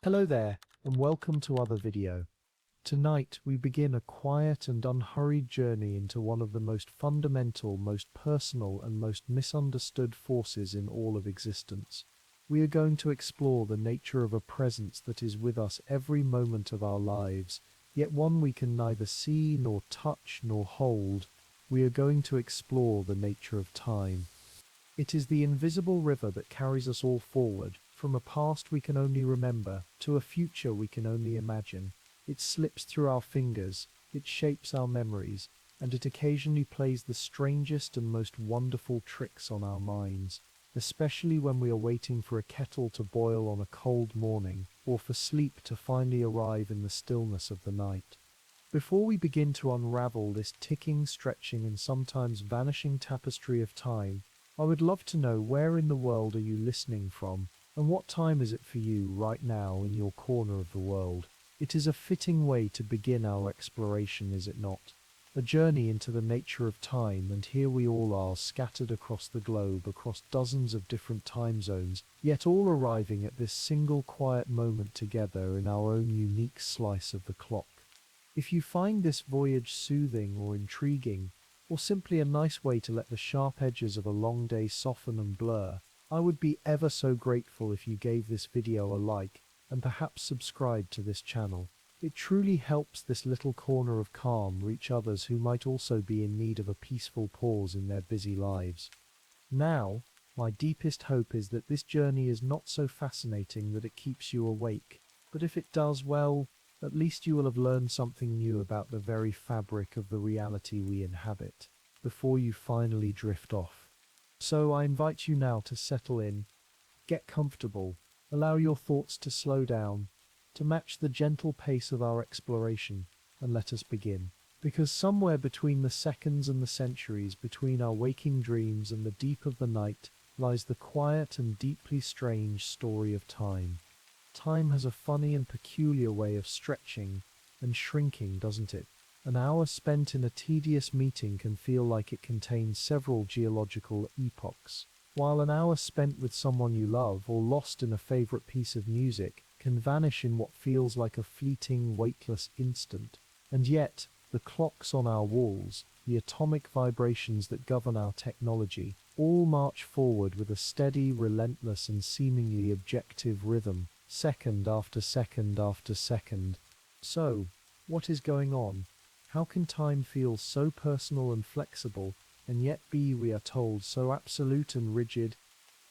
Hello there, and welcome to another video. Tonight, we begin a quiet and unhurried journey into one of the most fundamental, most personal, and most misunderstood forces in all of existence. We are going to explore the nature of a presence that is with us every moment of our lives, yet one we can neither see, nor touch, nor hold. We are going to explore the nature of time. It is the invisible river that carries us all forward, from a past we can only remember, to a future we can only imagine. It slips through our fingers, it shapes our memories, and it occasionally plays the strangest and most wonderful tricks on our minds, especially when we are waiting for a kettle to boil on a cold morning, or for sleep to finally arrive in the stillness of the night. Before we begin to unravel this ticking, stretching, and sometimes vanishing tapestry of time, I would love to know, where in the world are you listening from, and what time is it for you right now in your corner of the world? It is a fitting way to begin our exploration, is it not? A journey into the nature of time, and here we all are, scattered across the globe, across dozens of different time zones, yet all arriving at this single quiet moment together in our own unique slice of the clock. If you find this voyage soothing or intriguing, or simply a nice way to let the sharp edges of a long day soften and blur, I would be ever so grateful if you gave this video a like and perhaps subscribe to this channel. It truly helps this little corner of calm reach others who might also be in need of a peaceful pause in their busy lives. Now, my deepest hope is that this journey is not so fascinating that it keeps you awake, but if it does, well, at least you will have learned something new about the very fabric of the reality we inhabit, before you finally drift off. So I invite you now to settle in, get comfortable, allow your thoughts to slow down, to match the gentle pace of our exploration, and let us begin. Because somewhere between the seconds and the centuries, between our waking dreams and the deep of the night, lies the quiet and deeply strange story of time. Time has a funny and peculiar way of stretching and shrinking, doesn't it? An hour spent in a tedious meeting can feel like it contains several geological epochs, while an hour spent with someone you love or lost in a favorite piece of music can vanish in what feels like a fleeting, weightless instant. And yet, the clocks on our walls, the atomic vibrations that govern our technology, all march forward with a steady, relentless, and seemingly objective rhythm, second after second after second. So, what is going on? How can time feel so personal and flexible, and yet be, we are told, so absolute and rigid?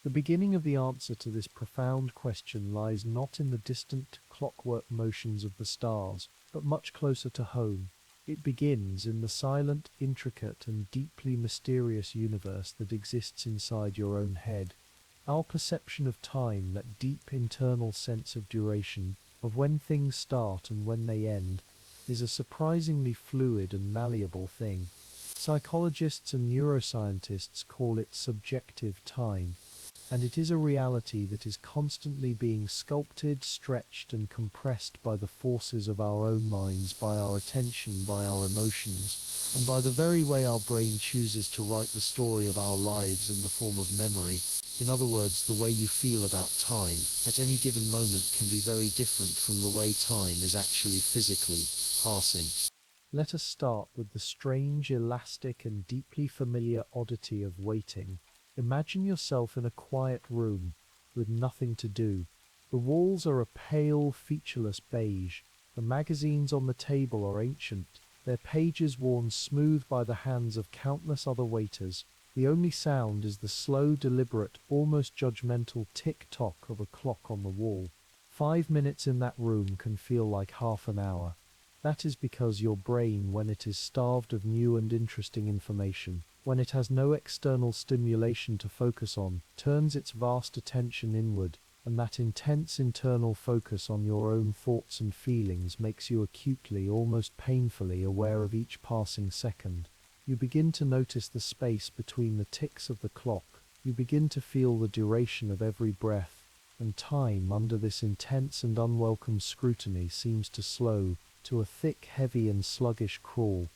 The beginning of the answer to this profound question lies not in the distant clockwork motions of the stars, but much closer to home. It begins in the silent, intricate, and deeply mysterious universe that exists inside your own head. Our perception of time, that deep internal sense of duration, of when things start and when they end, is a surprisingly fluid and malleable thing. Psychologists and neuroscientists call it subjective time, and it is a reality that is constantly being sculpted, stretched, and compressed by the forces of our own minds, by our attention, by our emotions, and by the very way our brain chooses to write the story of our lives in the form of memory. In other words, the way you feel about time at any given moment can be very different from the way time is actually physically passing. Let us start with the strange, elastic, and deeply familiar oddity of waiting. Imagine yourself in a quiet room with nothing to do. The walls are a pale, featureless beige. The magazines on the table are ancient, their pages worn smooth by the hands of countless other waiters. The only sound is the slow, deliberate, almost judgmental tick-tock of a clock on the wall. 5 minutes in that room can feel like half an hour. That is because your brain, when it is starved of new and interesting information, when it has no external stimulation to focus on, turns its vast attention inward, and that intense internal focus on your own thoughts and feelings makes you acutely, almost painfully, aware of each passing second. You begin to notice the space between the ticks of the clock. You begin to feel the duration of every breath, and time, under this intense and unwelcome scrutiny, seems to slow to a thick, heavy, and sluggish crawl.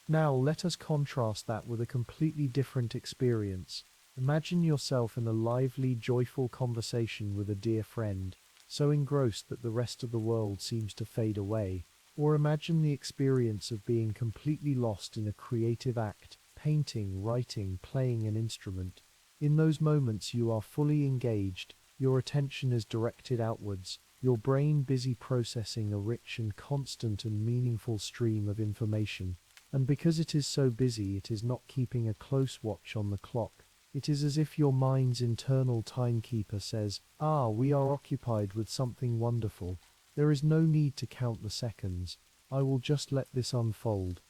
Now let us contrast that with a completely different experience. Imagine yourself in a lively, joyful conversation with a dear friend. so engrossed that the rest of the world seems to fade away. Or imagine the experience of being completely lost in a creative act, painting, writing, playing an instrument. In those moments you are fully engaged, your attention is directed outwards, your brain busy processing a rich and constant and meaningful stream of information. And because it is so busy, it is not keeping a close watch on the clock. It is as if your mind's internal timekeeper says, "Ah, we are occupied with something wonderful. There is no need to count the seconds. I will just let this unfold."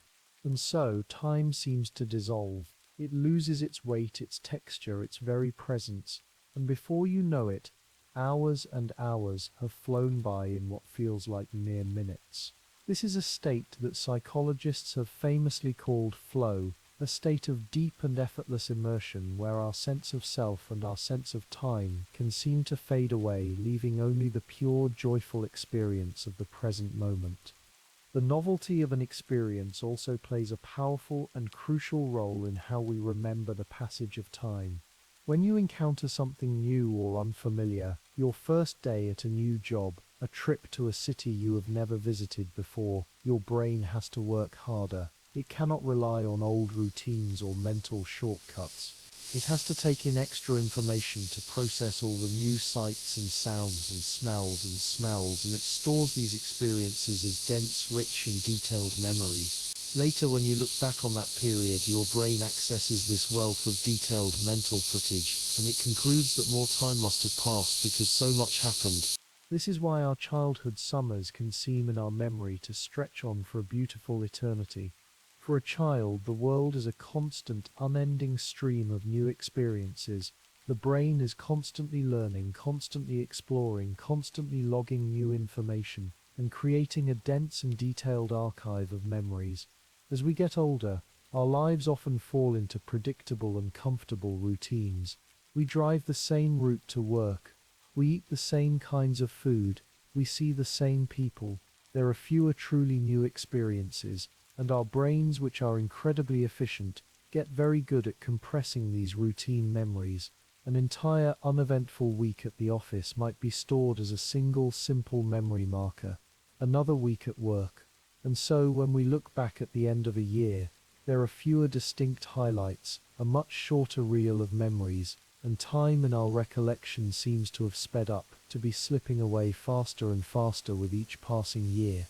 And so, time seems to dissolve. It loses its weight, its texture, its very presence. And before you know it, hours and hours have flown by in what feels like mere minutes. This is a state that psychologists have famously called flow, a state of deep and effortless immersion where our sense of self and our sense of time can seem to fade away, leaving only the pure, joyful experience of the present moment. The novelty of an experience also plays a powerful and crucial role in how we remember the passage of time. When you encounter something new or unfamiliar, your first day at a new job, a trip to a city you have never visited before, your brain has to work harder. It cannot rely on old routines or mental shortcuts. It has to take in extra information to process all the new sights and sounds and smells, and it stores these experiences as dense, rich and detailed memories. Later, when you look back on that period, your brain accesses this wealth of detailed mental footage, and it concludes that more time must have passed because so much happened. This is why our childhood summers can seem in our memory to stretch on for a beautiful eternity. For a child, the world is a constant, unending stream of new experiences. The brain is constantly learning, constantly exploring, constantly logging new information, and creating a dense and detailed archive of memories. As we get older, our lives often fall into predictable and comfortable routines. We drive the same route to work. We eat the same kinds of food. We see the same people. There are fewer truly new experiences, and our brains, which are incredibly efficient, get very good at compressing these routine memories. An entire uneventful week at the office might be stored as a single simple memory marker. Another week at work. And so when we look back at the end of a year, there are fewer distinct highlights, a much shorter reel of memories, and time in our recollection seems to have sped up, to be slipping away faster and faster with each passing year.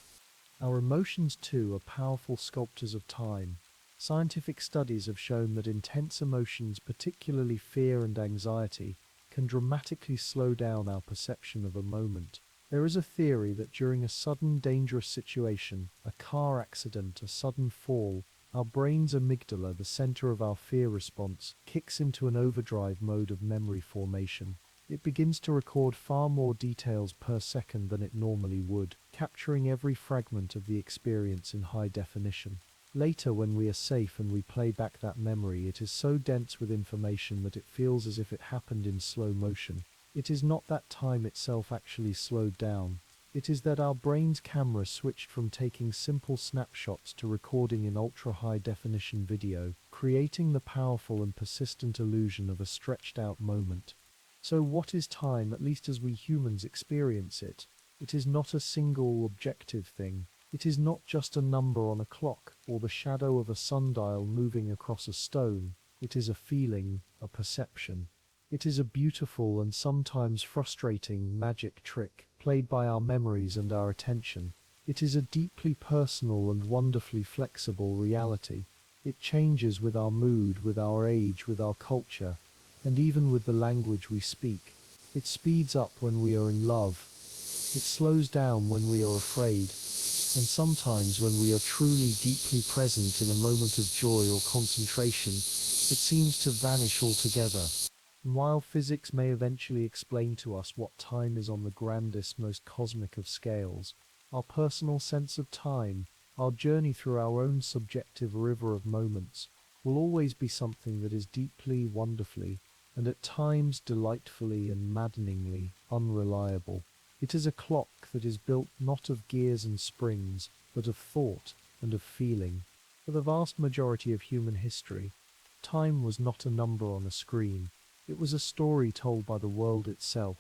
Our emotions, too, are powerful sculptors of time. Scientific studies have shown that intense emotions, particularly fear and anxiety, can dramatically slow down our perception of a moment. There is a theory that during a sudden dangerous situation, a car accident, a sudden fall, our brain's amygdala, the center of our fear response, kicks into an overdrive mode of memory formation. It begins to record far more details per second than it normally would, capturing every fragment of the experience in high definition. Later, when we are safe and we play back that memory, it is so dense with information that it feels as if it happened in slow motion. It is not that time itself actually slowed down. It is that our brain's camera switched from taking simple snapshots to recording in ultra-high definition video, creating the powerful and persistent illusion of a stretched-out moment. So what is time, at least as we humans experience it? It is not a single objective thing. It is not just a number on a clock or the shadow of a sundial moving across a stone. It is a feeling, a perception. It is a beautiful and sometimes frustrating magic trick played by our memories and our attention. It is a deeply personal and wonderfully flexible reality. It changes with our mood, with our age, with our culture, and even with the language we speak. It speeds up when we are in love. It slows down when we are afraid. And sometimes when we are truly deeply present in a moment of joy or concentration, it seems to vanish altogether. And while physics may eventually explain to us what time is on the grandest, most cosmic of scales, our personal sense of time, our journey through our own subjective river of moments, will always be something that is deeply, wonderfully, and at times delightfully and maddeningly unreliable. It is a clock that is built not of gears and springs, but of thought and of feeling. For the vast majority of human history, time was not a number on a screen. It was a story told by the world itself.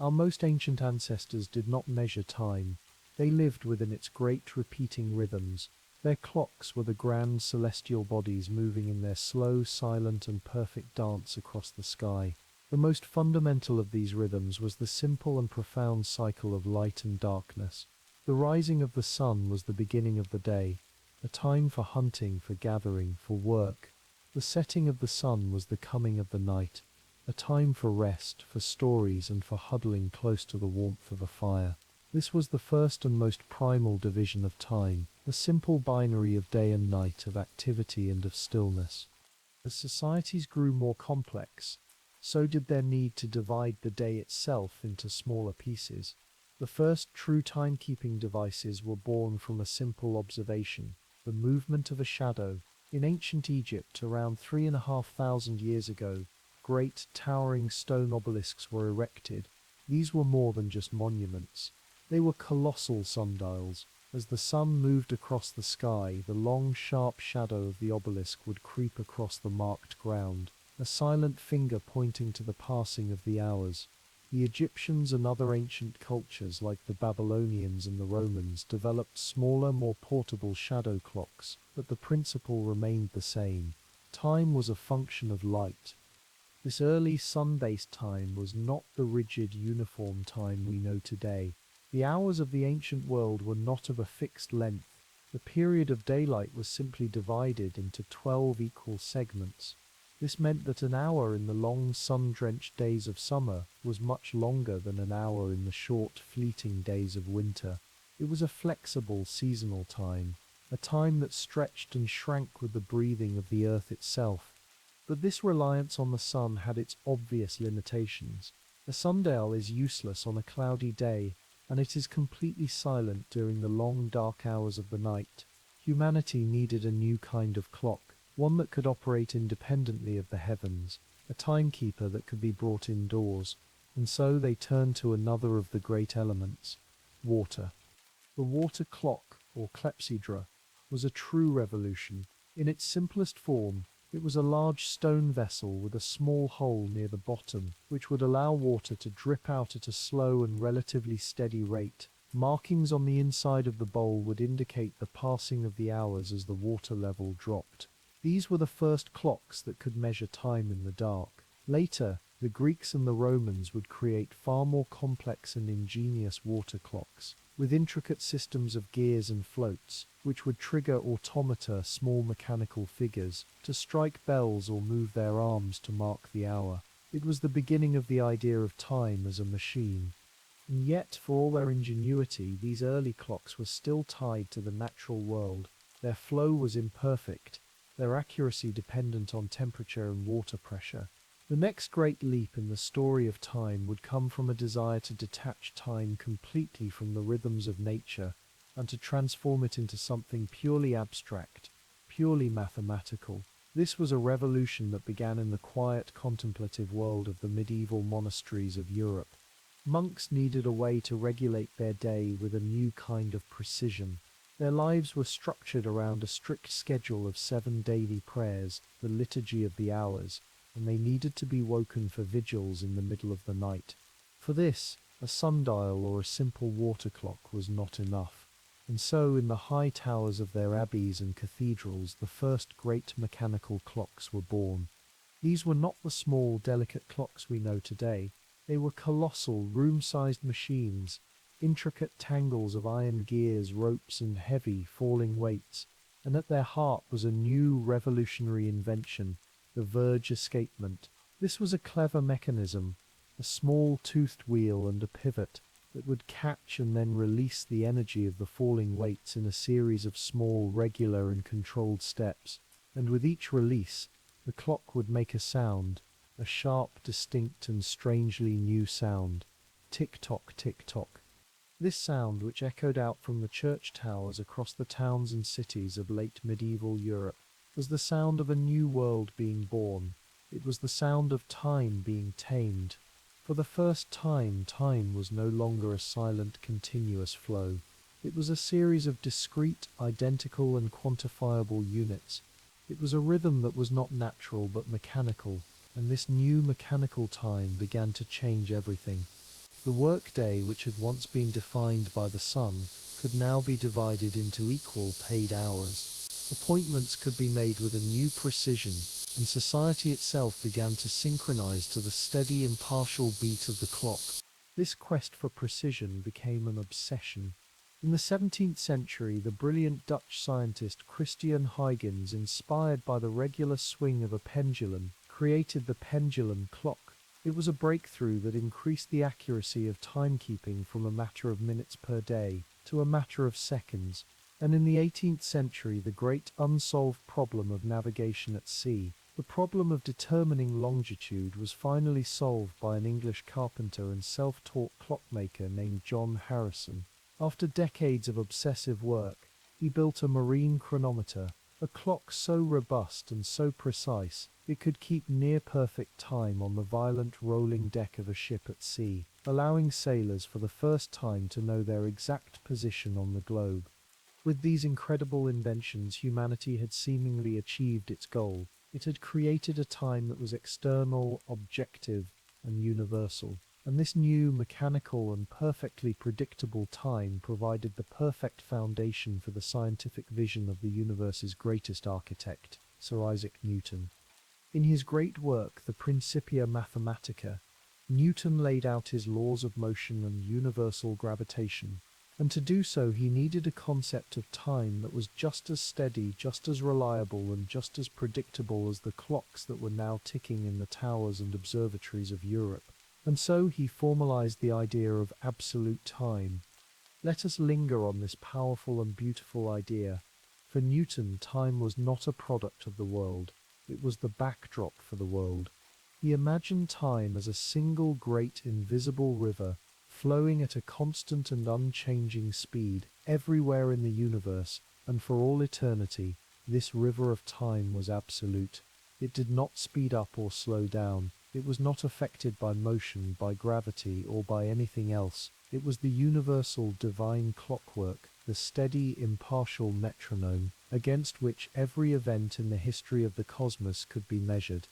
Our most ancient ancestors did not measure time. They lived within its great repeating rhythms. Their clocks were the grand celestial bodies moving in their slow, silent and perfect dance across the sky. The most fundamental of these rhythms was the simple and profound cycle of light and darkness. The rising of the sun was the beginning of the day, a time for hunting, for gathering, for work. The setting of the sun was the coming of the night, a time for rest, for stories and for huddling close to the warmth of a fire. This was the first and most primal division of time, a simple binary of day and night, of activity and of stillness. As societies grew more complex, so did their need to divide the day itself into smaller pieces. The first true timekeeping devices were born from a simple observation, the movement of a shadow. In ancient Egypt, around 3,500 years ago, great towering stone obelisks were erected. These were more than just monuments. They were colossal sundials. As the sun moved across the sky, the long, sharp shadow of the obelisk would creep across the marked ground, a silent finger pointing to the passing of the hours. The Egyptians and other ancient cultures like the Babylonians and the Romans developed smaller, more portable shadow clocks, but the principle remained the same. Time was a function of light. This early sun-based time was not the rigid, uniform time we know today. The hours of the ancient world were not of a fixed length. The period of daylight was simply divided into 12 equal segments. This meant that an hour in the long sun-drenched days of summer was much longer than an hour in the short, fleeting days of winter. It was a flexible, seasonal time, a time that stretched and shrank with the breathing of the earth itself. But this reliance on the sun had its obvious limitations. A sundial is useless on a cloudy day, and it is completely silent during the long dark hours of the night. Humanity needed a new kind of clock, one that could operate independently of the heavens, a timekeeper that could be brought indoors, and so they turned to another of the great elements, water. The water clock, or clepsydra, was a true revolution. In its simplest form, it was a large stone vessel with a small hole near the bottom, which would allow water to drip out at a slow and relatively steady rate. Markings on the inside of the bowl would indicate the passing of the hours as the water level dropped. These were the first clocks that could measure time in the dark. Later, the Greeks and the Romans would create far more complex and ingenious water clocks, with intricate systems of gears and floats, which would trigger automata, small mechanical figures, to strike bells or move their arms to mark the hour. It was the beginning of the idea of time as a machine. And yet, for all their ingenuity, these early clocks were still tied to the natural world. Their flow was imperfect, their accuracy dependent on temperature and water pressure. The next great leap in the story of time would come from a desire to detach time completely from the rhythms of nature and to transform it into something purely abstract, purely mathematical. This was a revolution that began in the quiet contemplative world of the medieval monasteries of Europe. Monks needed a way to regulate their day with a new kind of precision. Their lives were structured around a strict schedule of 7 daily prayers, the liturgy of the hours, and they needed to be woken for vigils in the middle of the night. For this, a sundial or a simple water clock was not enough, and so in the high towers of their abbeys and cathedrals the first great mechanical clocks were born. These were not the small, delicate clocks we know today. They were colossal, room-sized machines, intricate tangles of iron gears, ropes, and heavy, falling weights, and at their heart was a new, revolutionary invention, the verge escapement. This was a clever mechanism, a small toothed wheel and a pivot that would catch and then release the energy of the falling weights in a series of small, regular and controlled steps, and with each release, the clock would make a sound, a sharp, distinct and strangely new sound. Tick-tock, tick-tock. This sound, which echoed out from the church towers across the towns and cities of late medieval Europe, was the sound of a new world being born. It was the sound of time being tamed. For the first time, time was no longer a silent, continuous flow. It was a series of discrete, identical and quantifiable units. It was a rhythm that was not natural but mechanical, and this new mechanical time began to change everything. The workday, which had once been defined by the sun, could now be divided into equal paid hours. Appointments could be made with a new precision, and society itself began to synchronize to the steady, impartial beat of the clock. This quest for precision became an obsession. In the 17th century, the brilliant Dutch scientist Christian Huygens, inspired by the regular swing of a pendulum, created the pendulum clock. It was a breakthrough that increased the accuracy of timekeeping from a matter of minutes per day to a matter of seconds, and in the 18th century the great unsolved problem of navigation at sea, the problem of determining longitude, was finally solved by an English carpenter and self-taught clockmaker named John Harrison. After decades of obsessive work, he built a marine chronometer, a clock so robust and so precise it could keep near-perfect time on the violent rolling deck of a ship at sea, allowing sailors for the first time to know their exact position on the globe. With these incredible inventions, humanity had seemingly achieved its goal. It had created a time that was external, objective, and universal. And this new, mechanical, and perfectly predictable time provided the perfect foundation for the scientific vision of the universe's greatest architect, Sir Isaac Newton. In his great work, the Principia Mathematica, Newton laid out his laws of motion and universal gravitation, and to do so he needed a concept of time that was just as steady, just as reliable, and just as predictable as the clocks that were now ticking in the towers and observatories of Europe. And so he formalized the idea of absolute time. Let us linger on this powerful and beautiful idea. For Newton, time was not a product of the world, it was the backdrop for the world. He imagined time as a single great invisible river, flowing at a constant and unchanging speed everywhere in the universe, and for all eternity. This river of time was absolute. It did not speed up or slow down. It was not affected by motion, by gravity, or by anything else. It was the universal divine clockwork, the steady, impartial metronome, against which every event in the history of the cosmos could be measured.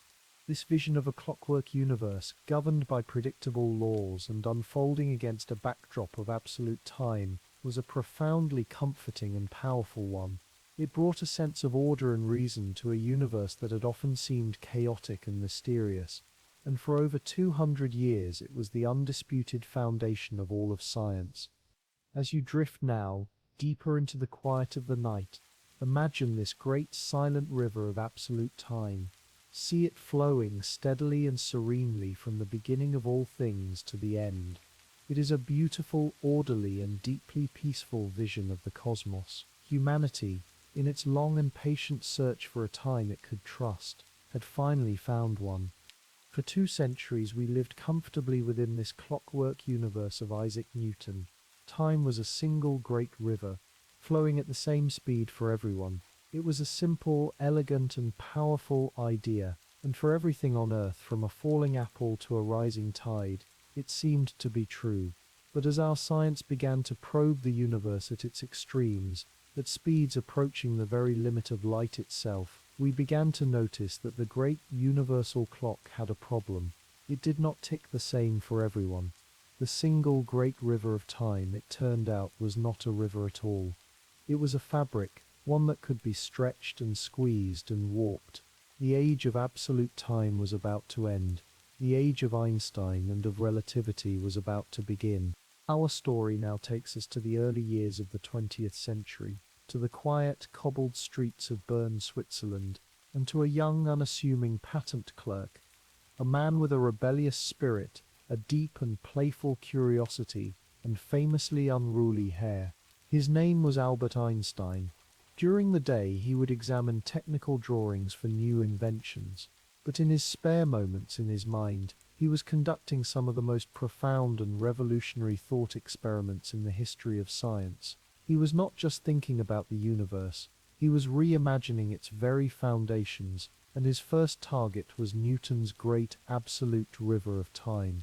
This vision of a clockwork universe, governed by predictable laws and unfolding against a backdrop of absolute time, was a profoundly comforting and powerful one. It brought a sense of order and reason to a universe that had often seemed chaotic and mysterious. And for over 200 years it was the undisputed foundation of all of science. As you drift now, deeper into the quiet of the night, imagine this great silent river of absolute time. See it flowing steadily and serenely from the beginning of all things to the end. It is a beautiful, orderly, and deeply peaceful vision of the cosmos. Humanity, in its long and patient search for a time it could trust, had finally found one. For 2 centuries we lived comfortably within this clockwork universe of Isaac Newton. Time was a single great river, flowing at the same speed for everyone. It was a simple, elegant, and powerful idea, and for everything on earth, from a falling apple to a rising tide, it seemed to be true. But as our science began to probe the universe at its extremes, at speeds approaching the very limit of light itself, we began to notice that the great universal clock had a problem. It did not tick the same for everyone. The single great river of time, it turned out, was not a river at all. It was a fabric, one that could be stretched and squeezed and warped. The age of absolute time was about to end. The age of Einstein and of relativity was about to begin. Our story now takes us to the early years of the 20th century, to the quiet, cobbled streets of Bern, Switzerland, and to a young, unassuming patent clerk, a man with a rebellious spirit, a deep and playful curiosity, and famously unruly hair. His name was Albert Einstein. During the day he would examine technical drawings for new inventions, but in his spare moments in his mind he was conducting some of the most profound and revolutionary thought experiments in the history of science. He was not just thinking about the universe, he was reimagining its very foundations, and his first target was Newton's great absolute river of time.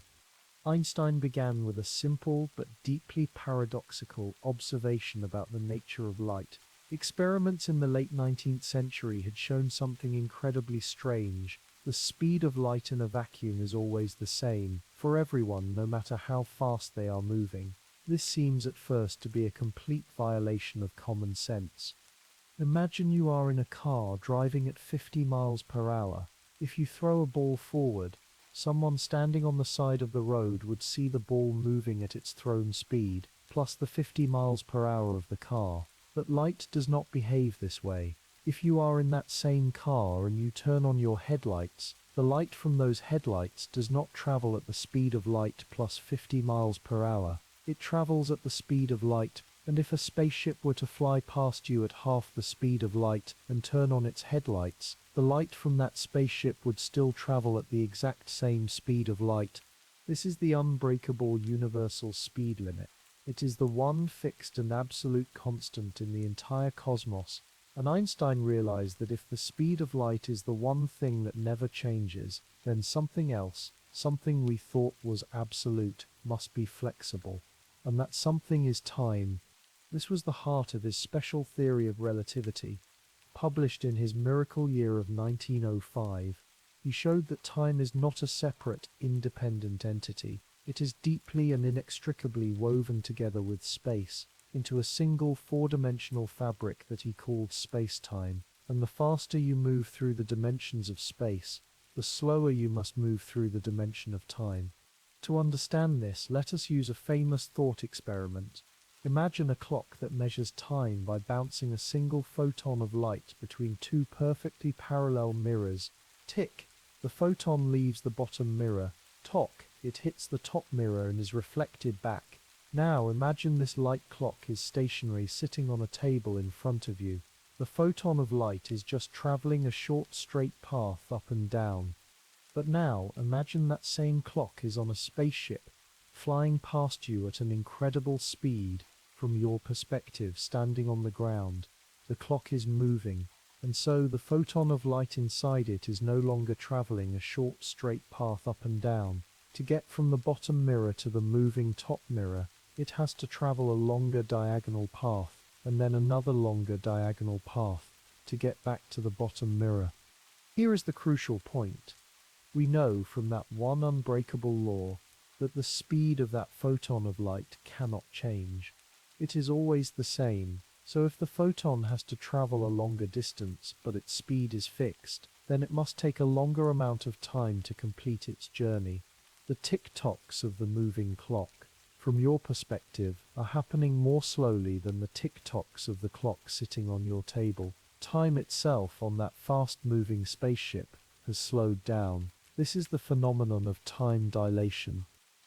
Einstein began with a simple but deeply paradoxical observation about the nature of light. Experiments in the late 19th century had shown something incredibly strange. The speed of light in a vacuum is always the same, for everyone, no matter how fast they are moving. This seems at first to be a complete violation of common sense. Imagine you are in a car driving at 50 miles per hour. If you throw a ball forward, someone standing on the side of the road would see the ball moving at its thrown speed, plus the 50 miles per hour of the car. But light does not behave this way. If you are in that same car and you turn on your headlights, the light from those headlights does not travel at the speed of light plus 50 miles per hour. It travels at the speed of light, and if a spaceship were to fly past you at half the speed of light and turn on its headlights, the light from that spaceship would still travel at the exact same speed of light. This is the unbreakable universal speed limit. It is the one fixed and absolute constant in the entire cosmos. And Einstein realized that if the speed of light is the one thing that never changes, then something else, something we thought was absolute, must be flexible. And that something is time. This was the heart of his special theory of relativity. Published in his miracle year of 1905, he showed that time is not a separate, independent entity. It is deeply and inextricably woven together with space, into a single four-dimensional fabric that he called spacetime, and the faster you move through the dimensions of space, the slower you must move through the dimension of time. To understand this, let us use a famous thought experiment. Imagine a clock that measures time by bouncing a single photon of light between two perfectly parallel mirrors. Tick! The photon leaves the bottom mirror. Tock! It hits the top mirror and is reflected back. Now imagine this light clock is stationary sitting on a table in front of you. The photon of light is just traveling a short straight path up and down. But now imagine that same clock is on a spaceship, flying past you at an incredible speed. From your perspective, standing on the ground, the clock is moving, and so the photon of light inside it is no longer traveling a short straight path up and down. To get from the bottom mirror to the moving top mirror, it has to travel a longer diagonal path, and then another longer diagonal path, to get back to the bottom mirror. Here is the crucial point. We know from that one unbreakable law that the speed of that photon of light cannot change. It is always the same, so if the photon has to travel a longer distance but its speed is fixed, then it must take a longer amount of time to complete its journey. The tick-tocks of the moving clock, from your perspective, are happening more slowly than the tick-tocks of the clock sitting on your table. Time itself on that fast-moving spaceship has slowed down. This is the phenomenon of time dilation.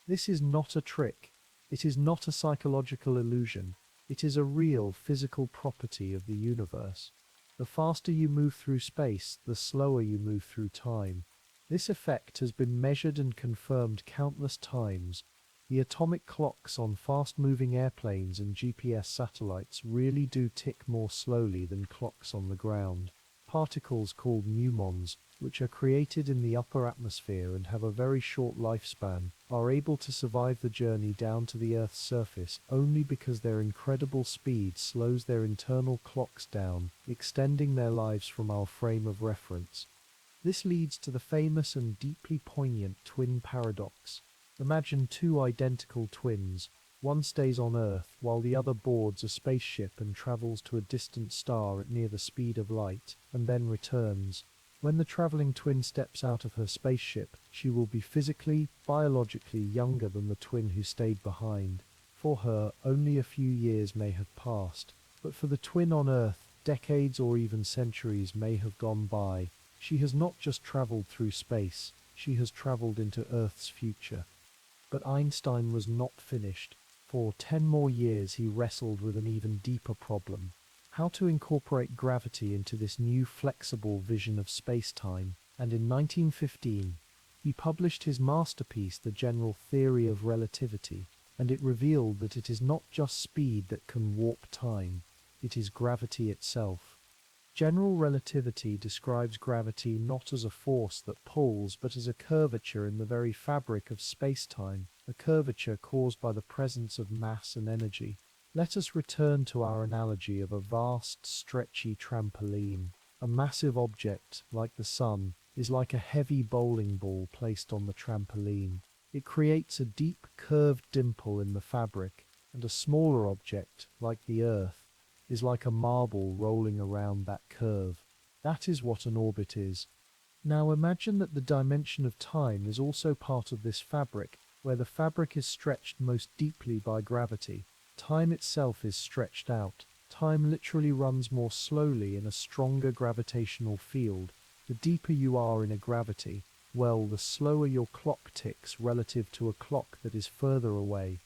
This is not a trick. It is not a psychological illusion. It is a real physical property of the universe. The faster you move through space, the slower you move through time. This effect has been measured and confirmed countless times. The atomic clocks on fast-moving airplanes and GPS satellites really do tick more slowly than clocks on the ground. Particles called muons, which are created in the upper atmosphere and have a very short lifespan, are able to survive the journey down to the Earth's surface only because their incredible speed slows their internal clocks down, extending their lives from our frame of reference. This leads to the famous and deeply poignant twin paradox. Imagine two identical twins. One stays on Earth while the other boards a spaceship and travels to a distant star at near the speed of light, and then returns. When the traveling twin steps out of her spaceship, she will be physically, biologically younger than the twin who stayed behind. For her, only a few years may have passed, but for the twin on Earth, decades or even centuries may have gone by. She has not just traveled through space, she has traveled into Earth's future. But Einstein was not finished. For 10 more years he wrestled with an even deeper problem: how to incorporate gravity into this new flexible vision of space-time. And in 1915, he published his masterpiece, The General Theory of Relativity, and it revealed that it is not just speed that can warp time, it is gravity itself. General relativity describes gravity not as a force that pulls, but as a curvature in the very fabric of space-time, a curvature caused by the presence of mass and energy. Let us return to our analogy of a vast, stretchy trampoline. A massive object, like the sun, is like a heavy bowling ball placed on the trampoline. It creates a deep, curved dimple in the fabric, and a smaller object, like the Earth, is like a marble rolling around that curve. That is what an orbit is. Now imagine that the dimension of time is also part of this fabric, where the fabric is stretched most deeply by gravity. Time itself is stretched out. Time literally runs more slowly in a stronger gravitational field. The deeper you are in a gravity, well, the slower your clock ticks relative to a clock that is further away.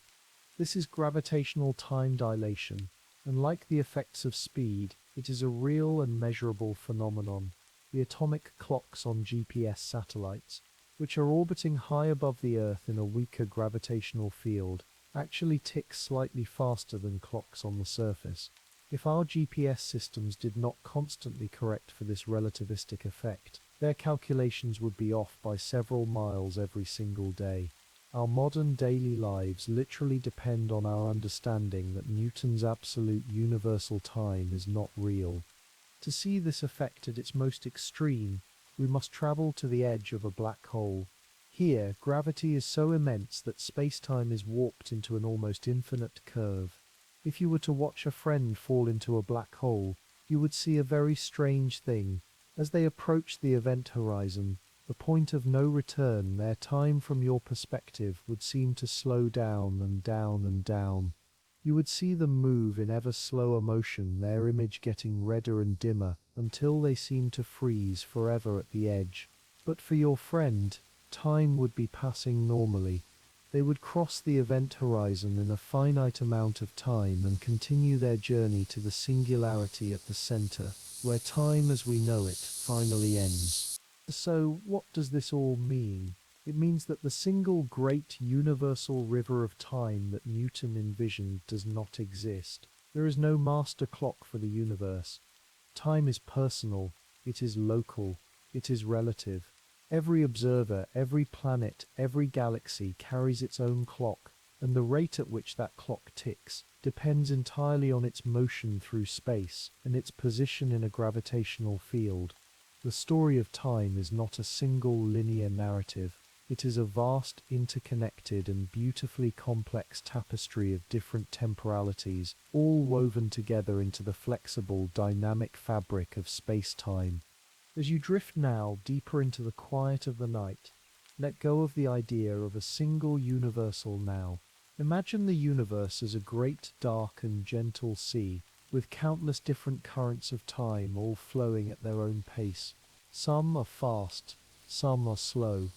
This is gravitational time dilation, and like the effects of speed, it is a real and measurable phenomenon. The atomic clocks on GPS satellites, which are orbiting high above the Earth in a weaker gravitational field, actually tick slightly faster than clocks on the surface. If our GPS systems did not constantly correct for this relativistic effect, their calculations would be off by several miles every single day. Our modern daily lives literally depend on our understanding that Newton's absolute universal time is not real. To see this effect at its most extreme, we must travel to the edge of a black hole. Here, gravity is so immense that space-time is warped into an almost infinite curve. If you were to watch a friend fall into a black hole, you would see a very strange thing. As they approach the event horizon, the point of no return, their time from your perspective would seem to slow down and down and down. You would see them move in ever slower motion, their image getting redder and dimmer, until they seem to freeze forever at the edge. But for your friend, time would be passing normally. They would cross the event horizon in a finite amount of time and continue their journey to the singularity at the center, where time as we know it finally ends. So, what does this all mean? It means that the single great universal river of time that Newton envisioned does not exist. There is no master clock for the universe. Time is personal, it is local, it is relative. Every observer, every planet, every galaxy carries its own clock, and the rate at which that clock ticks depends entirely on its motion through space and its position in a gravitational field. The story of time is not a single linear narrative. It is a vast, interconnected and beautifully complex tapestry of different temporalities, all woven together into the flexible, dynamic fabric of space-time. As you drift now deeper into the quiet of the night, let go of the idea of a single universal now. Imagine the universe as a great, dark and gentle sea, with countless different currents of time all flowing at their own pace. Some are fast, some are slow,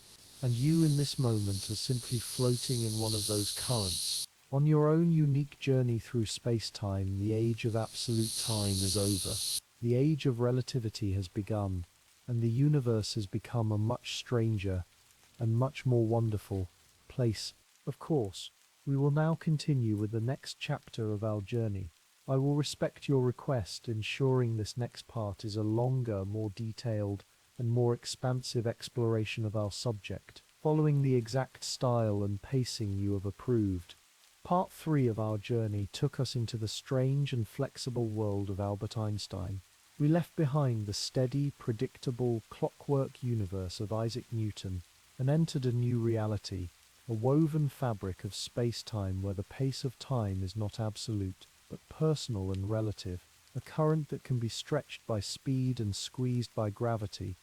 and you in this moment are simply floating in one of those currents. On your own unique journey through space-time, the age of absolute time is over. The age of relativity has begun, and the universe has become a much stranger and much more wonderful place. Of course, we will now continue with the next chapter of our journey. I will respect your request, ensuring this next part is a longer, more detailed, and more expansive exploration of our subject, following the exact style and pacing you have approved. Part 3 of our journey took us into the strange and flexible world of Albert Einstein. We left behind the steady, predictable, clockwork universe of Isaac Newton and entered a new reality, a woven fabric of space-time where the pace of time is not absolute, but personal and relative, a current that can be stretched by speed and squeezed by gravity.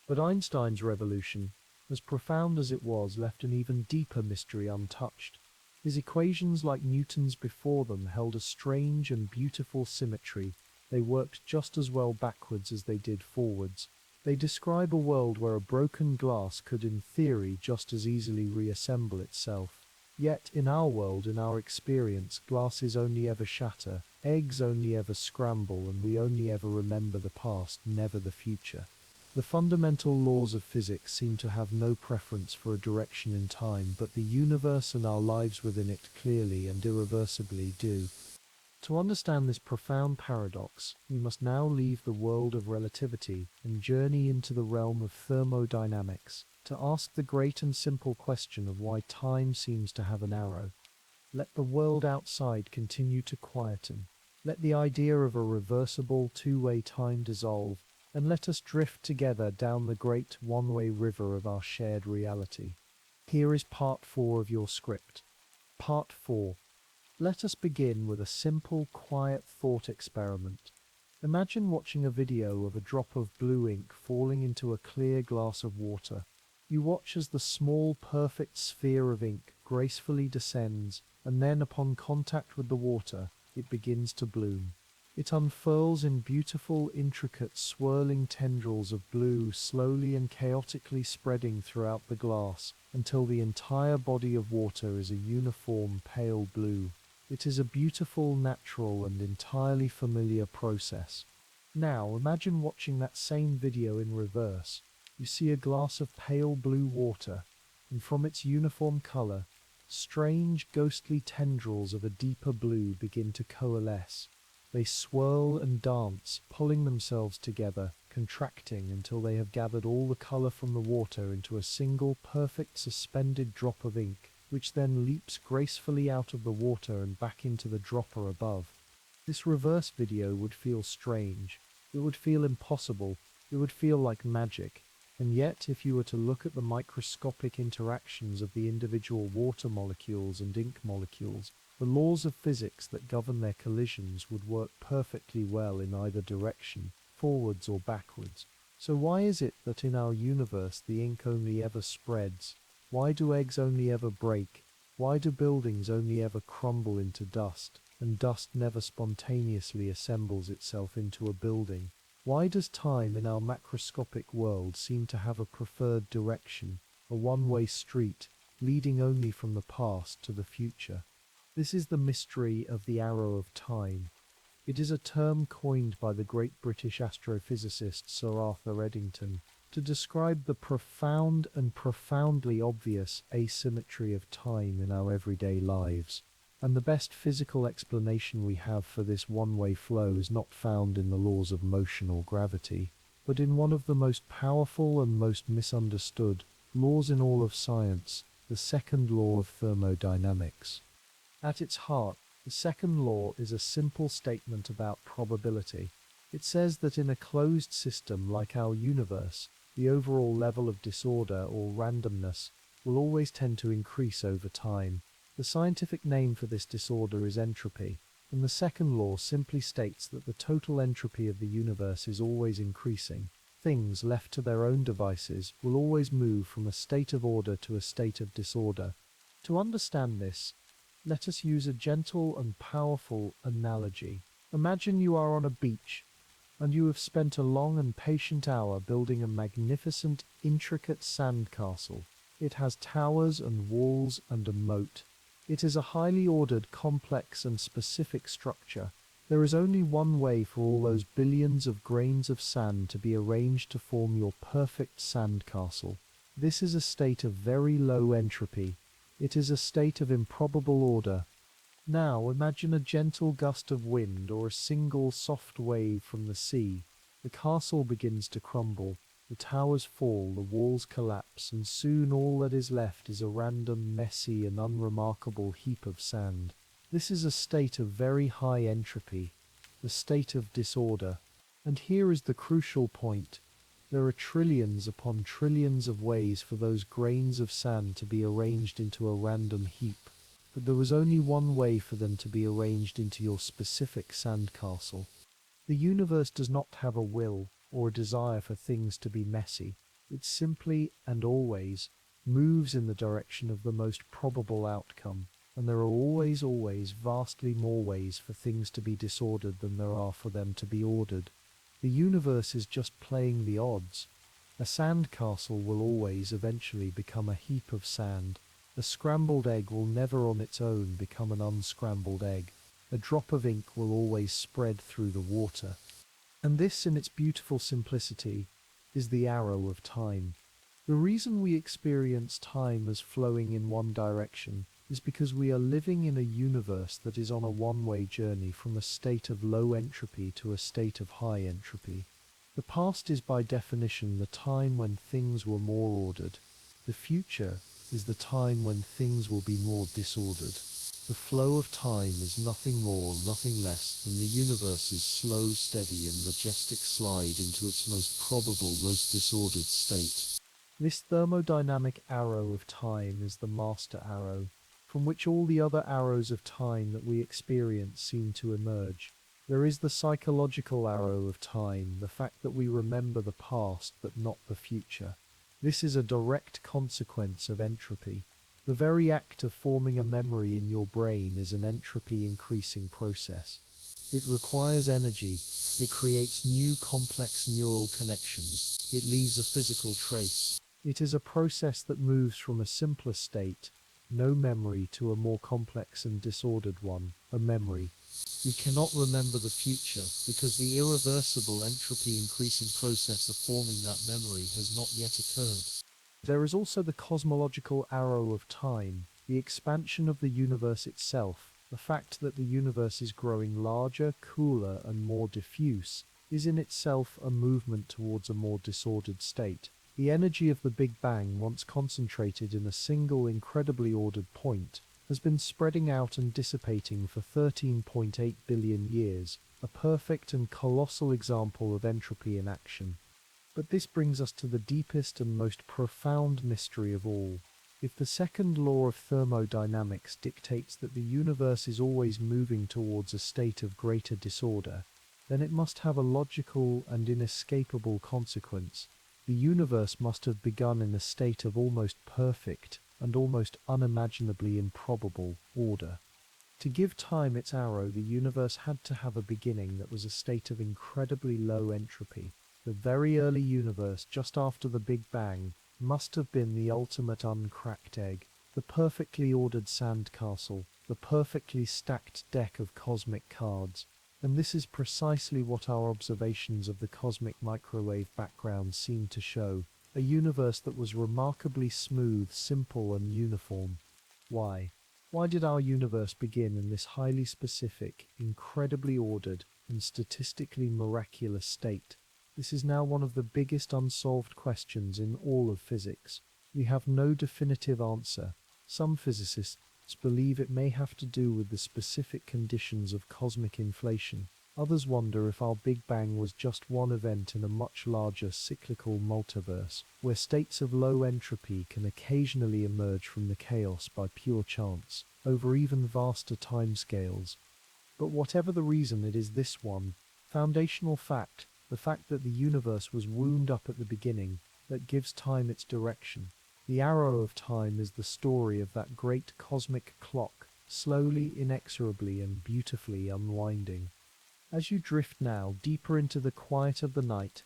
But Einstein's revolution, as profound as it was, left an even deeper mystery untouched. His equations, like Newton's before them, held a strange and beautiful symmetry. They worked just as well backwards as they did forwards. They describe a world where a broken glass could, in theory, just as easily reassemble itself. Yet, in our world, in our experience, glasses only ever shatter, eggs only ever scramble, and we only ever remember the past, never the future. The fundamental laws of physics seem to have no preference for a direction in time, but the universe and our lives within it clearly and irreversibly do. To understand this profound paradox, we must now leave the world of relativity and journey into the realm of thermodynamics, to ask the great and simple question of why time seems to have an arrow. Let the world outside continue to quieten. Let the idea of a reversible two-way time dissolve, and let us drift together down the great one-way river of our shared reality. Here is part 4 of your script. Part 4. Let us begin with a simple, quiet thought experiment. Imagine watching a video of a drop of blue ink falling into a clear glass of water. You watch as the small, perfect sphere of ink gracefully descends, and then upon contact with the water, it begins to bloom. It unfurls in beautiful, intricate, swirling tendrils of blue, slowly and chaotically spreading throughout the glass, until the entire body of water is a uniform, pale blue. It is a beautiful, natural, and entirely familiar process. Now, imagine watching that same video in reverse. You see a glass of pale blue water, and from its uniform color, strange, ghostly tendrils of a deeper blue begin to coalesce. They swirl and dance, pulling themselves together, contracting until they have gathered all the color from the water into a single, perfect, suspended drop of ink, which then leaps gracefully out of the water and back into the dropper above. This reverse video would feel strange. It would feel impossible. It would feel like magic. And yet, if you were to look at the microscopic interactions of the individual water molecules and ink molecules, the laws of physics that govern their collisions would work perfectly well in either direction, forwards or backwards. So why is it that in our universe the ink only ever spreads? Why do eggs only ever break? Why do buildings only ever crumble into dust, and dust never spontaneously assembles itself into a building? Why does time in our macroscopic world seem to have a preferred direction, a one-way street, leading only from the past to the future? This is the mystery of the arrow of time. It is a term coined by the great British astrophysicist Sir Arthur Eddington to describe the profound and profoundly obvious asymmetry of time in our everyday lives. And the best physical explanation we have for this one-way flow is not found in the laws of motion or gravity, but in one of the most powerful and most misunderstood laws in all of science, the second law of thermodynamics. At its heart, the second law is a simple statement about probability. It says that in a closed system like our universe, the overall level of disorder or randomness will always tend to increase over time. The scientific name for this disorder is entropy, and the second law simply states that the total entropy of the universe is always increasing. Things left to their own devices will always move from a state of order to a state of disorder. To understand this, let us use a gentle and powerful analogy. Imagine you are on a beach, and you have spent a long and patient hour building a magnificent, intricate sandcastle. It has towers and walls and a moat. It is a highly ordered, complex and specific structure. There is only one way for all those billions of grains of sand to be arranged to form your perfect sandcastle. This is a state of very low entropy. It is a state of improbable order. Now imagine a gentle gust of wind or a single soft wave from the sea. The castle begins to crumble. The towers fall, the walls collapse, and soon all that is left is a random, messy, and unremarkable heap of sand. This is a state of very high entropy, the state of disorder. And here is the crucial point. There are trillions upon trillions of ways for those grains of sand to be arranged into a random heap, but there was only one way for them to be arranged into your specific sandcastle. The universe does not have a will or a desire for things to be messy. It simply and always moves in the direction of the most probable outcome, and there are always vastly more ways for things to be disordered than there are for them to be ordered. The universe is just playing the odds. A sandcastle will always eventually become a heap of sand. A scrambled egg will never on its own become an unscrambled egg. A drop of ink will always spread through the water. And this, in its beautiful simplicity, is the arrow of time. The reason we experience time as flowing in one direction is because we are living in a universe that is on a one-way journey from a state of low entropy to a state of high entropy. The past is by definition the time when things were more ordered. The future is the time when things will be more disordered. The flow of time is nothing more, nothing less than the universe's slow, steady, and majestic slide into its most probable, most disordered state. This thermodynamic arrow of time is the master arrow, from which all the other arrows of time that we experience seem to emerge. There is the psychological arrow of time, the fact that we remember the past but not the future. This is a direct consequence of entropy. The very act of forming a memory in your brain is an entropy-increasing process. It requires energy. It creates new complex neural connections. It leaves a physical trace. It is a process that moves from a simpler state, no memory, to a more complex and disordered one, a memory. We cannot remember the future because the irreversible entropy-increasing process of forming that memory has not yet occurred. There is also the cosmological arrow of time, the expansion of the universe itself. The fact that the universe is growing larger, cooler, and more diffuse is in itself a movement towards a more disordered state. The energy of the Big Bang, once concentrated in a single incredibly ordered point, has been spreading out and dissipating for 13.8 billion years, a perfect and colossal example of entropy in action. But this brings us to the deepest and most profound mystery of all. If the second law of thermodynamics dictates that the universe is always moving towards a state of greater disorder, then it must have a logical and inescapable consequence. The universe must have begun in a state of almost perfect and almost unimaginably improbable order. To give time its arrow, the universe had to have a beginning that was a state of incredibly low entropy. The very early universe, just after the Big Bang, must have been the ultimate uncracked egg, the perfectly ordered sandcastle, the perfectly stacked deck of cosmic cards. And this is precisely what our observations of the cosmic microwave background seem to show, a universe that was remarkably smooth, simple, and uniform. Why? Why did our universe begin in this highly specific, incredibly ordered, and statistically miraculous state? This is now one of the biggest unsolved questions in all of physics. We have no definitive answer. Some physicists believe it may have to do with the specific conditions of cosmic inflation. Others wonder if our Big Bang was just one event in a much larger cyclical multiverse, where states of low entropy can occasionally emerge from the chaos by pure chance, over even vaster timescales. But whatever the reason, it is this one foundational fact, the fact that the universe was wound up at the beginning, that gives time its direction. The arrow of time is the story of that great cosmic clock, slowly, inexorably, and beautifully unwinding. As you drift now deeper into the quiet of the night,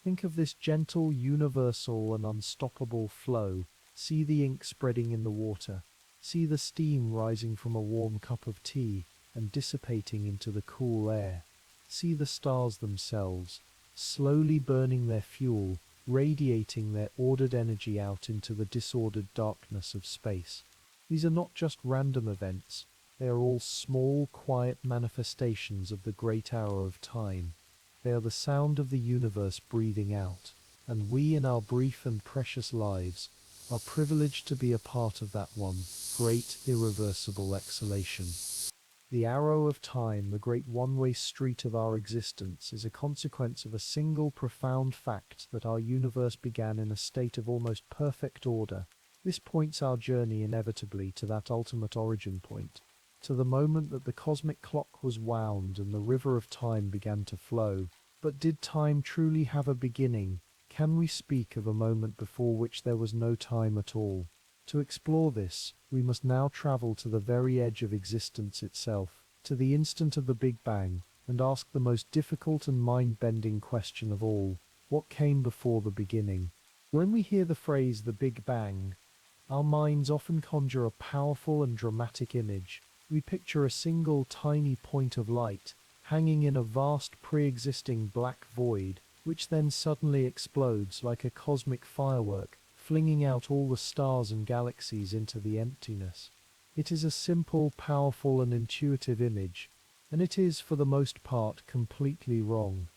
think of this gentle, universal, and unstoppable flow. See the ink spreading in the water. See the steam rising from a warm cup of tea and dissipating into the cool air. See the stars themselves, slowly burning their fuel, radiating their ordered energy out into the disordered darkness of space. These are not just random events. They are all small, quiet manifestations of the great hour of time. They are the sound of the universe breathing out, and we in our brief and precious lives are privileged to be a part of that one great, irreversible exhalation. The arrow of time, the great one-way street of our existence, is a consequence of a single profound fact that our universe began in a state of almost perfect order. This points our journey inevitably to that ultimate origin point, to the moment that the cosmic clock was wound and the river of time began to flow. But did time truly have a beginning? Can we speak of a moment before which there was no time at all? To explore this, we must now travel to the very edge of existence itself, to the instant of the Big Bang, and ask the most difficult and mind-bending question of all: what came before the beginning? When we hear the phrase the Big Bang, our minds often conjure a powerful and dramatic image. We picture a single tiny point of light, hanging in a vast pre-existing black void, which then suddenly explodes like a cosmic firework, flinging out all the stars and galaxies into the emptiness. It is a simple, powerful, and intuitive image, and it is, for the most part, completely wrong.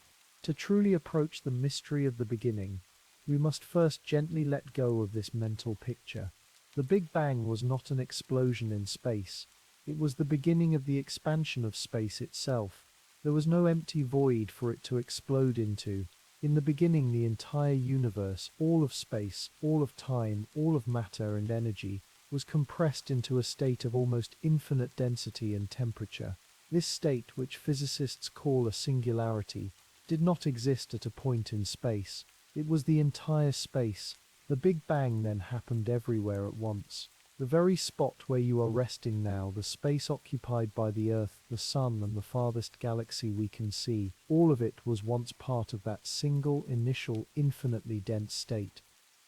To truly approach the mystery of the beginning, we must first gently let go of this mental picture. The Big Bang was not an explosion in space. It was the beginning of the expansion of space itself. There was no empty void for it to explode into. In the beginning, the entire universe, all of space, all of time, all of matter and energy, was compressed into a state of almost infinite density and temperature. This state, which physicists call a singularity, did not exist at a point in space. It was the entire space. The Big Bang then happened everywhere at once. The very spot where you are resting now, the space occupied by the Earth, the Sun, and the farthest galaxy we can see, all of it was once part of that single, initial, infinitely dense state.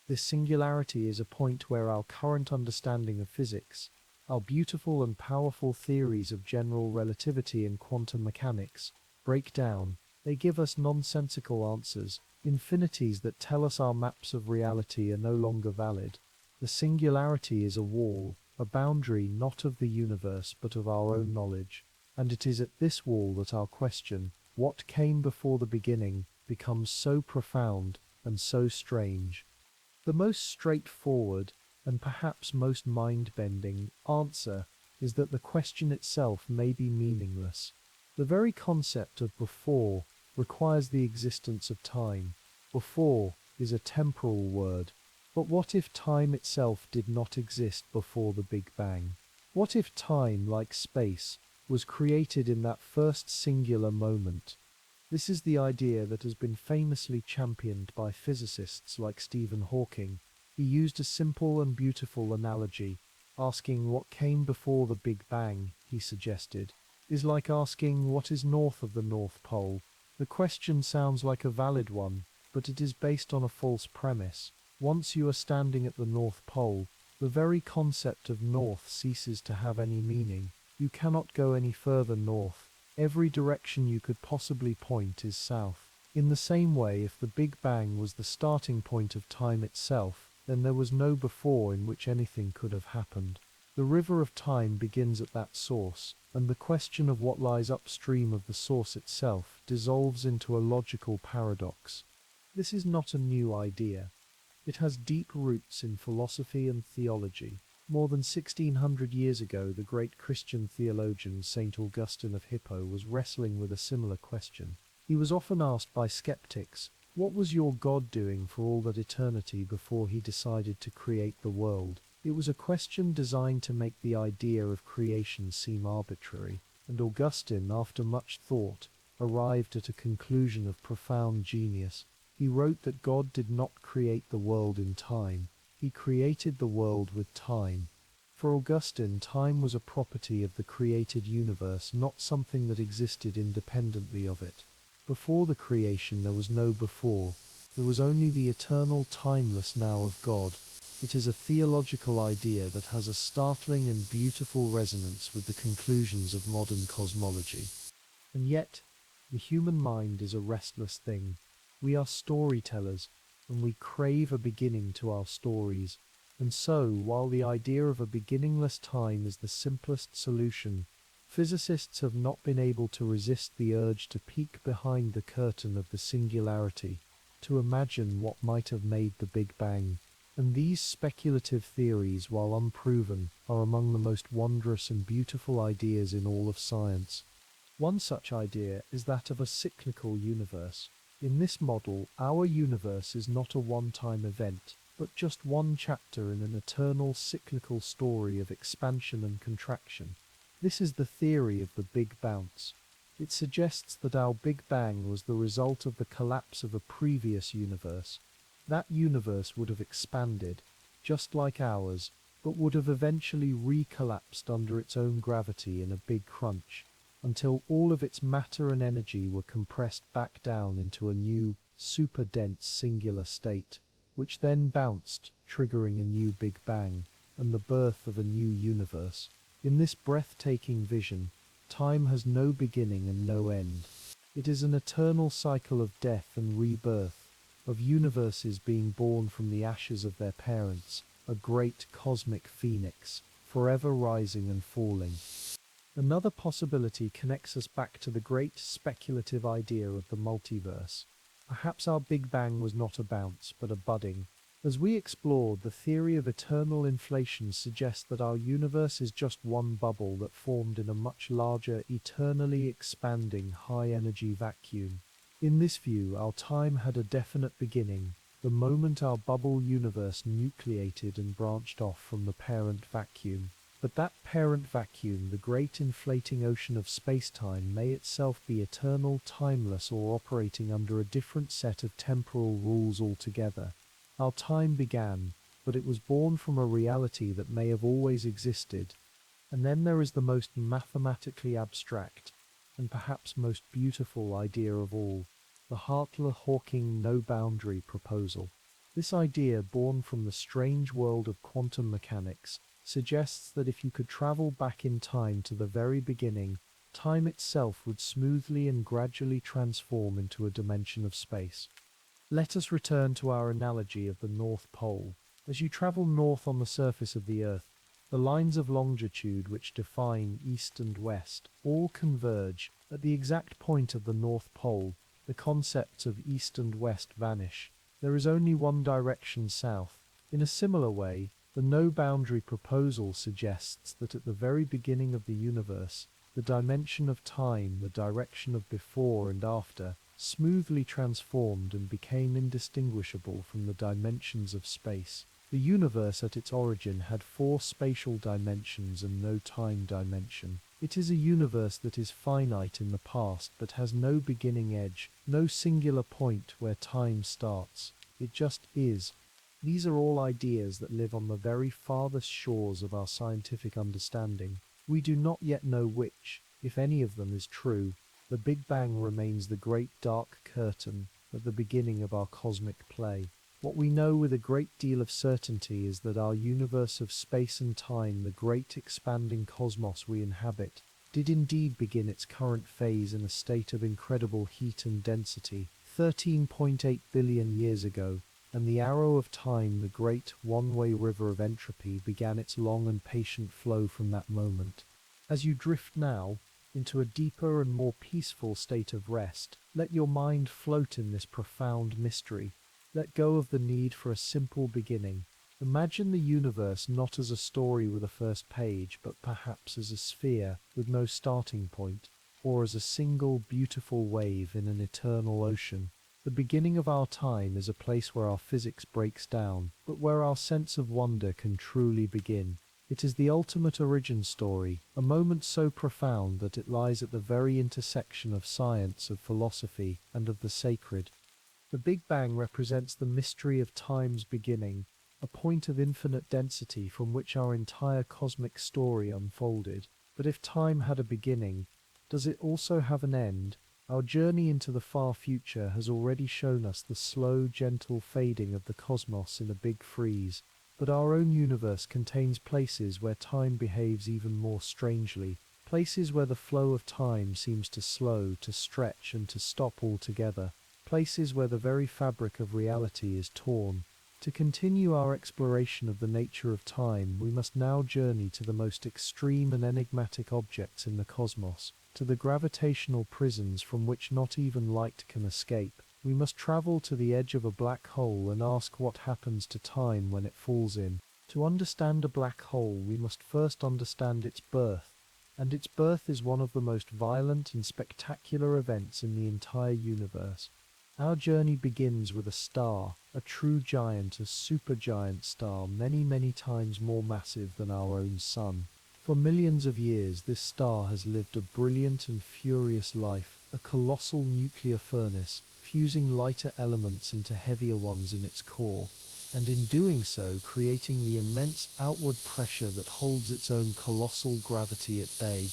This singularity is a point where our current understanding of physics, our beautiful and powerful theories of general relativity and quantum mechanics, break down. They give us nonsensical answers, infinities that tell us our maps of reality are no longer valid. The singularity is a wall, a boundary not of the universe but of our own knowledge, and it is at this wall that our question, what came before the beginning, becomes so profound and so strange. The most straightforward, and perhaps most mind-bending, answer is that the question itself may be meaningless. The very concept of before requires the existence of time. Before is a temporal word. But what if time itself did not exist before the Big Bang? What if time, like space, was created in that first singular moment? This is the idea that has been famously championed by physicists like Stephen Hawking. He used a simple and beautiful analogy. Asking what came before the Big Bang, he suggested, is like asking what is north of the North Pole. The question sounds like a valid one, but it is based on a false premise. Once you are standing at the North Pole, the very concept of north ceases to have any meaning. You cannot go any further north. Every direction you could possibly point is south. In the same way, if the Big Bang was the starting point of time itself, then there was no before in which anything could have happened. The river of time begins at that source, and the question of what lies upstream of the source itself dissolves into a logical paradox. This is not a new idea. It has deep roots in philosophy and theology. More than 1600 years ago, the great Christian theologian St. Augustine of Hippo was wrestling with a similar question. He was often asked by skeptics, "What was your God doing for all that eternity before he decided to create the world?" It was a question designed to make the idea of creation seem arbitrary, and Augustine, after much thought, arrived at a conclusion of profound genius. He wrote that God did not create the world in time. He created the world with time. For Augustine, time was a property of the created universe, not something that existed independently of it. Before the creation there was no before. There was only the eternal, timeless now of God. It is a theological idea that has a startling and beautiful resonance with the conclusions of modern cosmology. And yet, the human mind is a restless thing. We are storytellers, and we crave a beginning to our stories. And so, while the idea of a beginningless time is the simplest solution, physicists have not been able to resist the urge to peek behind the curtain of the singularity, to imagine what might have made the Big Bang. And these speculative theories, while unproven, are among the most wondrous and beautiful ideas in all of science. One such idea is that of a cyclical universe. In this model, our universe is not a one-time event, but just one chapter in an eternal cyclical story of expansion and contraction. This is the theory of the Big Bounce. It suggests that our Big Bang was the result of the collapse of a previous universe. That universe would have expanded, just like ours, but would have eventually recollapsed under its own gravity in a big crunch, until all of its matter and energy were compressed back down into a new, super-dense singular state, which then bounced, triggering a new Big Bang, and the birth of a new universe. In this breathtaking vision, time has no beginning and no end. It is an eternal cycle of death and rebirth, of universes being born from the ashes of their parents, a great cosmic phoenix, forever rising and falling. Another possibility connects us back to the great speculative idea of the multiverse. Perhaps our Big Bang was not a bounce, but a budding. As we explored, the theory of eternal inflation suggests that our universe is just one bubble that formed in a much larger, eternally expanding, high-energy vacuum. In this view, our time had a definite beginning, the moment our bubble universe nucleated and branched off from the parent vacuum. But that parent vacuum, the great inflating ocean of spacetime, may itself be eternal, timeless, or operating under a different set of temporal rules altogether. Our time began, but it was born from a reality that may have always existed. And then there is the most mathematically abstract, and perhaps most beautiful idea of all, the Hartley-Hawking no-boundary proposal. This idea, born from the strange world of quantum mechanics, suggests that if you could travel back in time to the very beginning, time itself would smoothly and gradually transform into a dimension of space. Let us return to our analogy of the North Pole. As you travel north on the surface of the Earth, the lines of longitude which define east and west all converge. At the exact point of the North Pole, the concepts of east and west vanish. There is only one direction south. In a similar way, the no-boundary proposal suggests that at the very beginning of the universe, the dimension of time, the direction of before and after, smoothly transformed and became indistinguishable from the dimensions of space. The universe at its origin had 4 spatial dimensions and no time dimension. It is a universe that is finite in the past but has no beginning edge, no singular point where time starts. It just is. These are all ideas that live on the very farthest shores of our scientific understanding. We do not yet know which, if any of them, is true. The Big Bang remains the great dark curtain at the beginning of our cosmic play. What we know with a great deal of certainty is that our universe of space and time, the great expanding cosmos we inhabit, did indeed begin its current phase in a state of incredible heat and density 13.8 billion years ago, and the arrow of time, the great one-way river of entropy, began its long and patient flow from that moment. As you drift now into a deeper and more peaceful state of rest, let your mind float in this profound mystery. Let go of the need for a simple beginning. Imagine the universe not as a story with a first page, but perhaps as a sphere with no starting point, or as a single beautiful wave in an eternal ocean. The beginning of our time is a place where our physics breaks down, but where our sense of wonder can truly begin. It is the ultimate origin story, a moment so profound that it lies at the very intersection of science, of philosophy, and of the sacred. The Big Bang represents the mystery of time's beginning, a point of infinite density from which our entire cosmic story unfolded. But if time had a beginning, does it also have an end? Our journey into the far future has already shown us the slow, gentle fading of the cosmos in a big freeze. But our own universe contains places where time behaves even more strangely, places where the flow of time seems to slow, to stretch, and to stop altogether, places where the very fabric of reality is torn. To continue our exploration of the nature of time, we must now journey to the most extreme and enigmatic objects in the cosmos, to the gravitational prisons from which not even light can escape. We must travel to the edge of a black hole and ask what happens to time when it falls in. To understand a black hole, we must first understand its birth, and its birth is one of the most violent and spectacular events in the entire universe. Our journey begins with a star, a true giant, a supergiant star, many, many times more massive than our own sun. For millions of years, this star has lived a brilliant and furious life, a colossal nuclear furnace, fusing lighter elements into heavier ones in its core, and in doing so creating the immense outward pressure that holds its own colossal gravity at bay.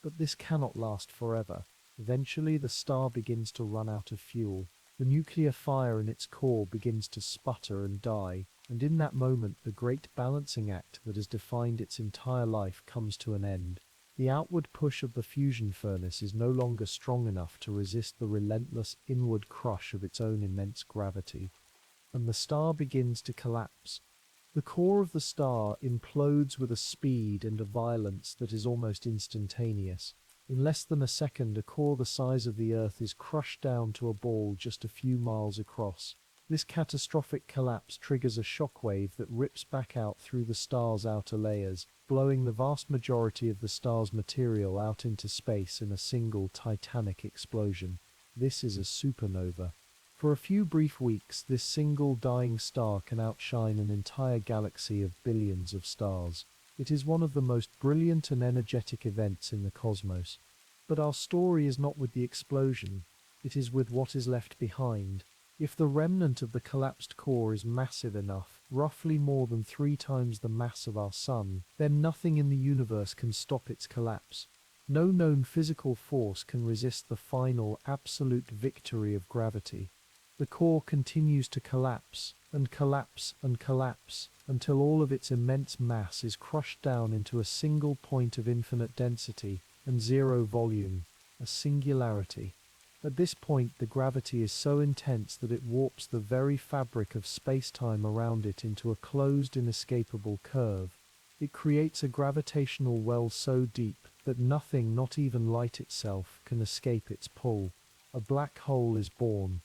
But this cannot last forever. Eventually the star begins to run out of fuel. The nuclear fire in its core begins to sputter and die, and in that moment the great balancing act that has defined its entire life comes to an end. The outward push of the fusion furnace is no longer strong enough to resist the relentless inward crush of its own immense gravity, and the star begins to collapse. The core of the star implodes with a speed and a violence that is almost instantaneous. In less than a second, a core the size of the Earth is crushed down to a ball just a few miles across. This catastrophic collapse triggers a shockwave that rips back out through the star's outer layers, blowing the vast majority of the star's material out into space in a single titanic explosion. This is a supernova. For a few brief weeks, this single dying star can outshine an entire galaxy of billions of stars. It is one of the most brilliant and energetic events in the cosmos. But our story is not with the explosion, it is with what is left behind. If the remnant of the collapsed core is massive enough, roughly more than 3 times the mass of our Sun, then nothing in the universe can stop its collapse. No known physical force can resist the final, absolute victory of gravity. The core continues to collapse, and collapse, and collapse, until all of its immense mass is crushed down into a single point of infinite density and zero volume, a singularity. At this point, the gravity is so intense that it warps the very fabric of space-time around it into a closed, inescapable curve. It creates a gravitational well so deep that nothing, not even light itself, can escape its pull. A black hole is born.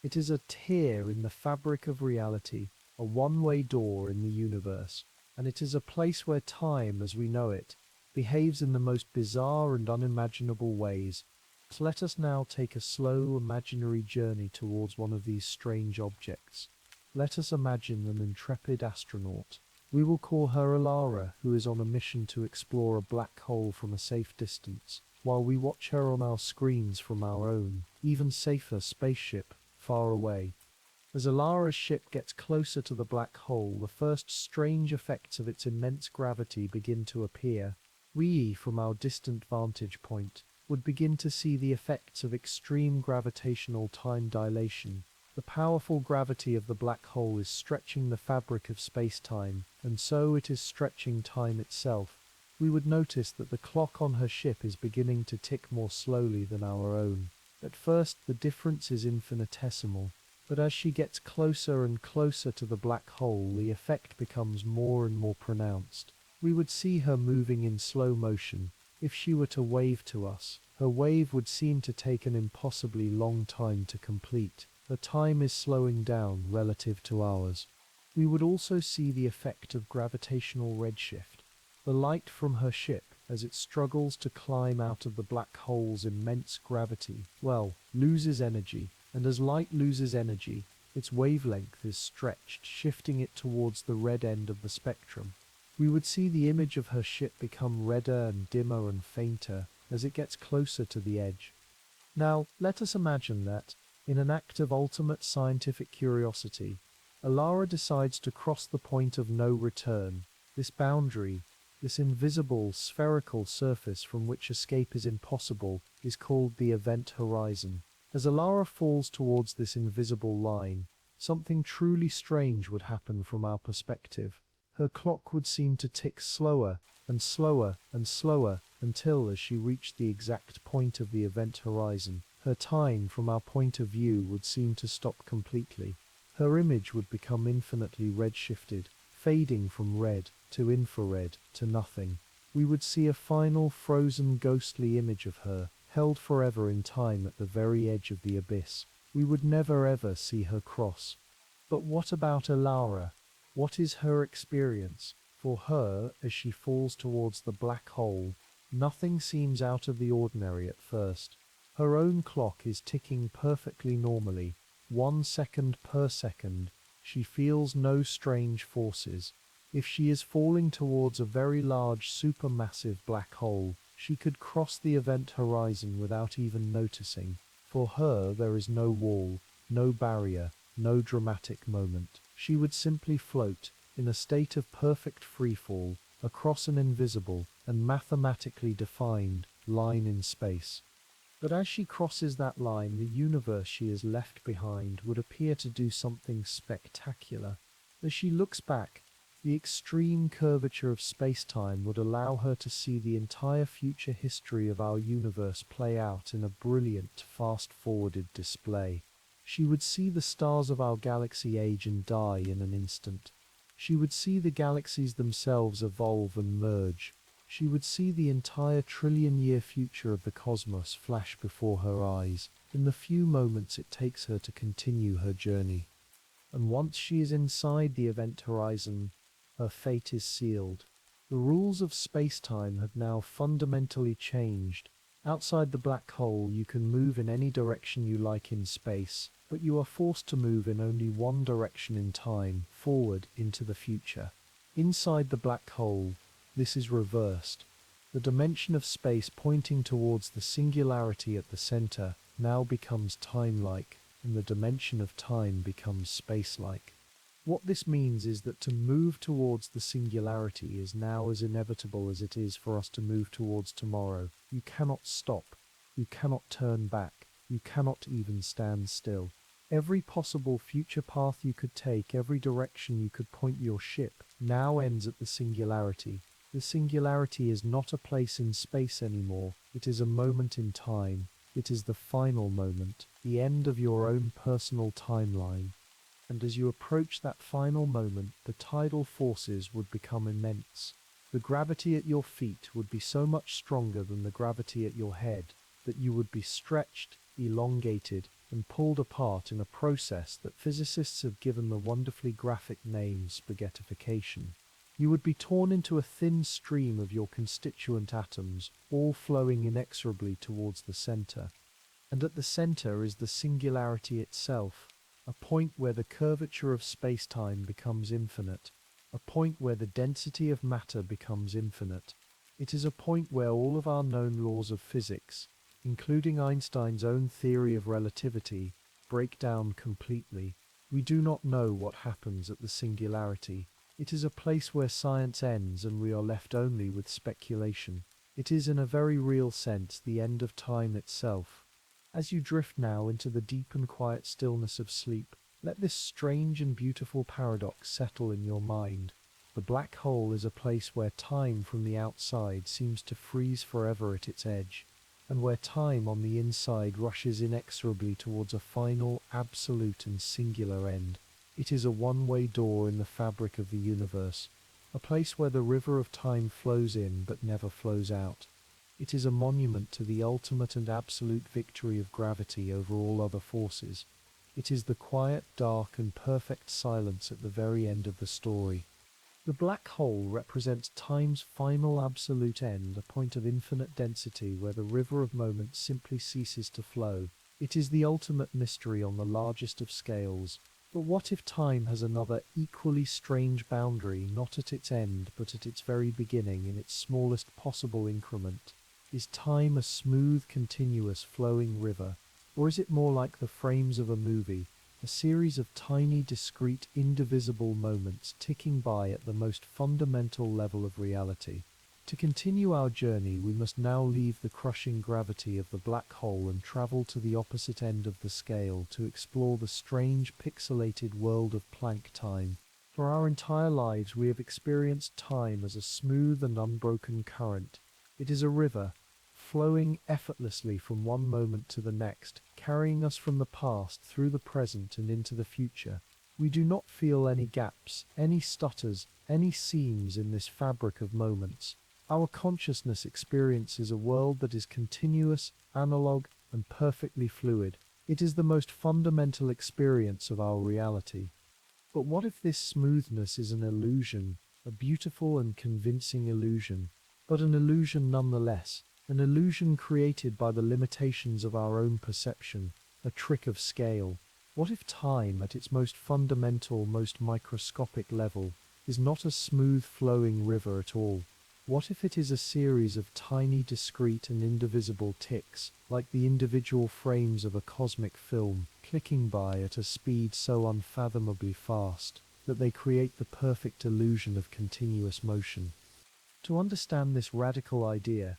It is a tear in the fabric of reality, a one-way door in the universe, and it is a place where time, as we know it, behaves in the most bizarre and unimaginable ways. Let us now take a slow, imaginary journey towards one of these strange objects. Let us imagine an intrepid astronaut. We will call her Alara, who is on a mission to explore a black hole from a safe distance, while we watch her on our screens from our own, even safer spaceship, far away. As Alara's ship gets closer to the black hole, the first strange effects of its immense gravity begin to appear. We, from our distant vantage point, would begin to see the effects of extreme gravitational time dilation. The powerful gravity of the black hole is stretching the fabric of space-time, and so it is stretching time itself. We would notice that the clock on her ship is beginning to tick more slowly than our own. At first, the difference is infinitesimal, but as she gets closer and closer to the black hole, the effect becomes more and more pronounced. We would see her moving in slow motion. If she were to wave to us, her wave would seem to take an impossibly long time to complete. Her time is slowing down relative to ours. We would also see the effect of gravitational redshift. The light from her ship, as it struggles to climb out of the black hole's immense gravity, loses energy, and as light loses energy, its wavelength is stretched, shifting it towards the red end of the spectrum. We would see the image of her ship become redder and dimmer and fainter as it gets closer to the edge. Now, let us imagine that, in an act of ultimate scientific curiosity, Alara decides to cross the point of no return, this boundary, this invisible, spherical surface from which escape is impossible, is called the event horizon. As Alara falls towards this invisible line, something truly strange would happen from our perspective. Her clock would seem to tick slower and slower and slower until, as she reached the exact point of the event horizon, her time from our point of view would seem to stop completely. Her image would become infinitely redshifted, fading from red to infrared to nothing. We would see a final frozen ghostly image of her, held forever in time at the very edge of the abyss. We would never ever see her cross. But what about Alara? What is her experience? For her, as she falls towards the black hole, nothing seems out of the ordinary at first. Her own clock is ticking perfectly normally, 1 second per second. She feels no strange forces. If she is falling towards a very large supermassive black hole, she could cross the event horizon without even noticing. For her, there is no wall, no barrier, no dramatic moment. She would simply float, in a state of perfect freefall, across an invisible and mathematically defined line in space. But as she crosses that line, the universe she has left behind would appear to do something spectacular. As she looks back, the extreme curvature of space-time would allow her to see the entire future history of our universe play out in a brilliant, fast-forwarded display. She would see the stars of our galaxy age and die in an instant. She would see the galaxies themselves evolve and merge. She would see the entire trillion-year future of the cosmos flash before her eyes, in the few moments it takes her to continue her journey. and once she is inside the event horizon, her fate is sealed. The rules of space-time have now fundamentally changed. Outside the black hole, you can move in any direction you like in space, but you are forced to move in only one direction in time, forward into the future. Inside the black hole, this is reversed. The dimension of space pointing towards the singularity at the center now becomes time-like, and the dimension of time becomes space-like. What this means is that to move towards the singularity is now as inevitable as it is for us to move towards tomorrow. You cannot stop. You cannot turn back. You cannot even stand still. Every possible future path you could take, every direction you could point your ship, now ends at the singularity. The singularity is not a place in space anymore. It is a moment in time. It is the final moment, the end of your own personal timeline. And as you approach that final moment, the tidal forces would become immense. The gravity at your feet would be so much stronger than the gravity at your head that you would be stretched, elongated, and pulled apart in a process that physicists have given the wonderfully graphic name spaghettification. You would be torn into a thin stream of your constituent atoms, all flowing inexorably towards the center. And at the center is the singularity itself, a point where the curvature of space-time becomes infinite, a point where the density of matter becomes infinite. It is a point where all of our known laws of physics, including Einstein's own theory of relativity, break down completely. We do not know what happens at the singularity. It is a place where science ends and we are left only with speculation. It is in a very real sense the end of time itself. As you drift now into the deep and quiet stillness of sleep, let this strange and beautiful paradox settle in your mind. The black hole is a place where time from the outside seems to freeze forever at its edge, and where time on the inside rushes inexorably towards a final, absolute and singular end. It is a one-way door in the fabric of the universe, a place where the river of time flows in but never flows out. It is a monument to the ultimate and absolute victory of gravity over all other forces. It is the quiet, dark, and perfect silence at the very end of the story. The black hole represents time's final absolute end, a point of infinite density where the river of moments simply ceases to flow. It is the ultimate mystery on the largest of scales. But what if time has another equally strange boundary, not at its end, but at its very beginning, in its smallest possible increment? Is time a smooth, continuous, flowing river, or is it more like the frames of a movie, a series of tiny, discrete, indivisible moments ticking by at the most fundamental level of reality? To continue our journey, we must now leave the crushing gravity of the black hole and travel to the opposite end of the scale to explore the strange, pixelated world of Planck time. For our entire lives, we have experienced time as a smooth and unbroken current. It is a river, flowing effortlessly from one moment to the next, carrying us from the past through the present and into the future. We do not feel any gaps, any stutters, any seams in this fabric of moments. Our consciousness experiences a world that is continuous, analog, and perfectly fluid. It is the most fundamental experience of our reality. But what if this smoothness is an illusion, a beautiful and convincing illusion, but an illusion nonetheless? An illusion created by the limitations of our own perception, a trick of scale. What if time, at its most fundamental, most microscopic level, is not a smooth flowing river at all? What if it is a series of tiny, discrete and indivisible ticks, like the individual frames of a cosmic film, clicking by at a speed so unfathomably fast that they create the perfect illusion of continuous motion? To understand this radical idea,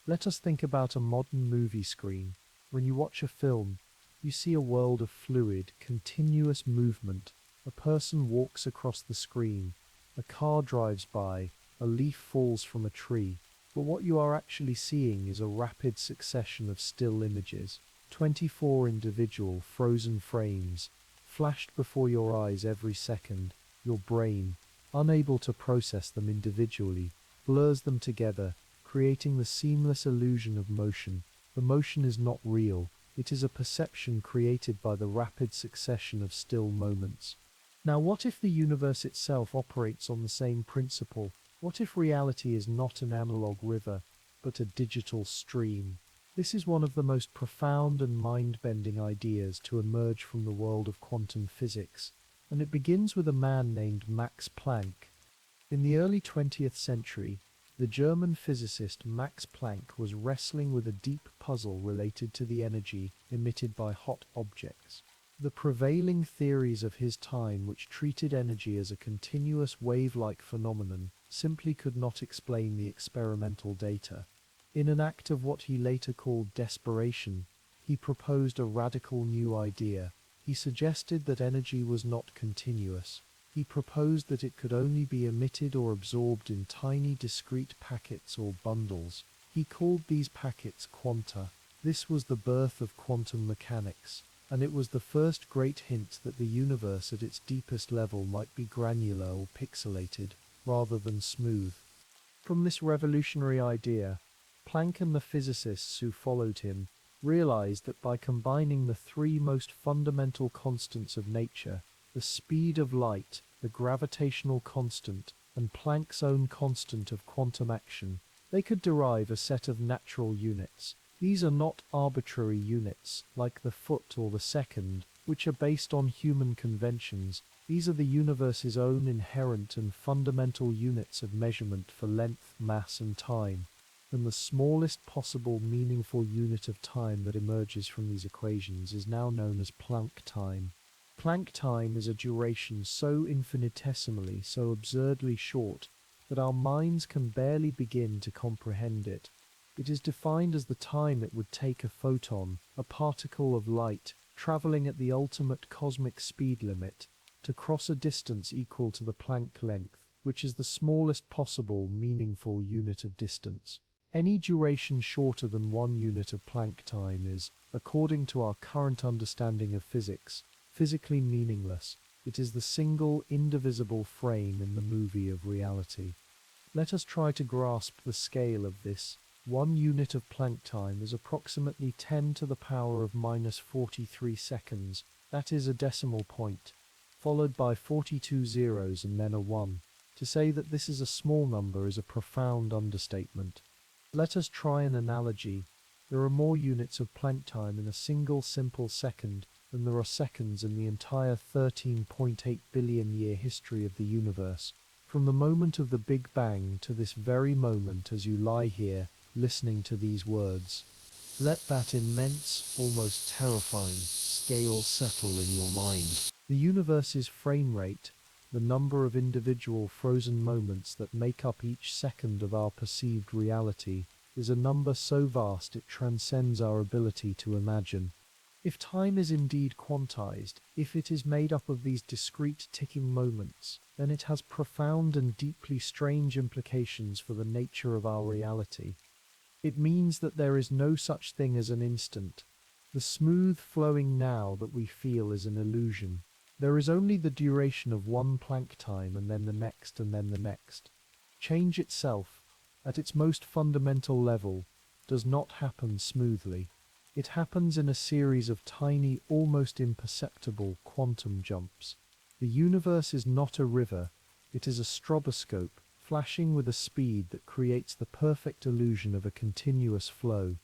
let us think about a modern movie screen. When you watch a film, you see a world of fluid, continuous movement. A person walks across the screen, a car drives by, a leaf falls from a tree. But what you are actually seeing is a rapid succession of still images, 24 individual frozen frames, flashed before your eyes every second. Your brain, unable to process them individually, blurs them together, creating the seamless illusion of motion. The motion is not real, it is a perception created by the rapid succession of still moments. Now, what if the universe itself operates on the same principle? What if reality is not an analog river, but a digital stream? This is one of the most profound and mind-bending ideas to emerge from the world of quantum physics, and it begins with a man named Max Planck. In the early 20th century, the German physicist Max Planck was wrestling with a deep puzzle related to the energy emitted by hot objects. The prevailing theories of his time, which treated energy as a continuous wave-like phenomenon, simply could not explain the experimental data. In an act of what he later called desperation, he proposed a radical new idea. He suggested that energy was not continuous. He proposed that it could only be emitted or absorbed in tiny discrete packets or bundles. He called these packets quanta. This was the birth of quantum mechanics, and it was the first great hint that the universe at its deepest level might be granular or pixelated, rather than smooth. From this revolutionary idea, Planck and the physicists who followed him realized that by combining the three most fundamental constants of nature, the speed of light, the gravitational constant, and Planck's own constant of quantum action, they could derive a set of natural units. These are not arbitrary units, like the foot or the second, which are based on human conventions. These are the universe's own inherent and fundamental units of measurement for length, mass, and time. And the smallest possible meaningful unit of time that emerges from these equations is now known as Planck time. Planck time is a duration so infinitesimally, so absurdly short, that our minds can barely begin to comprehend it. It is defined as the time it would take a photon, a particle of light, travelling at the ultimate cosmic speed limit, to cross a distance equal to the Planck length, which is the smallest possible meaningful unit of distance. Any duration shorter than 1 unit of Planck time is, according to our current understanding of physics, physically meaningless. It is the single, indivisible frame in the movie of reality. Let us try to grasp the scale of this. 1 unit of Planck time is approximately 10 to the power of minus 43 seconds. That is a decimal point, followed by 42 zeros and then a 1. To say that this is a small number is a profound understatement. Let us try an analogy. There are more units of Planck time in a single simple second than there are seconds in the entire 13.8 billion year history of the universe. From the moment of the Big Bang to this very moment as you lie here, listening to these words. Let that immense, almost terrifying scale settle in your mind. The universe's frame rate, the number of individual frozen moments that make up each second of our perceived reality, is a number so vast it transcends our ability to imagine. If time is indeed quantized, if it is made up of these discrete ticking moments, then it has profound and deeply strange implications for the nature of our reality. It means that there is no such thing as an instant. The smooth flowing now that we feel is an illusion. There is only the duration of 1 Planck time and then the next and then the next. Change itself, at its most fundamental level, does not happen smoothly. It happens in a series of tiny, almost imperceptible quantum jumps. The universe is not a river, it is a stroboscope, flashing with a speed that creates the perfect illusion of a continuous flow.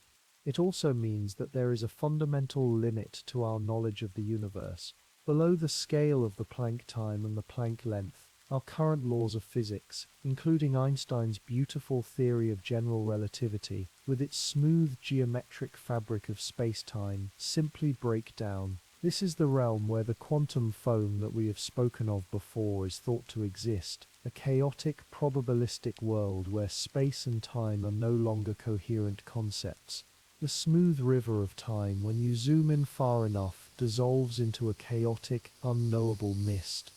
It also means that there is a fundamental limit to our knowledge of the universe. Below the scale of the Planck time and the Planck length, our current laws of physics, including Einstein's beautiful theory of general relativity, with its smooth geometric fabric of space-time, simply break down. This is the realm where the quantum foam that we have spoken of before is thought to exist, a chaotic, probabilistic world where space and time are no longer coherent concepts. The smooth river of time, when you zoom in far enough, dissolves into a chaotic, unknowable mist.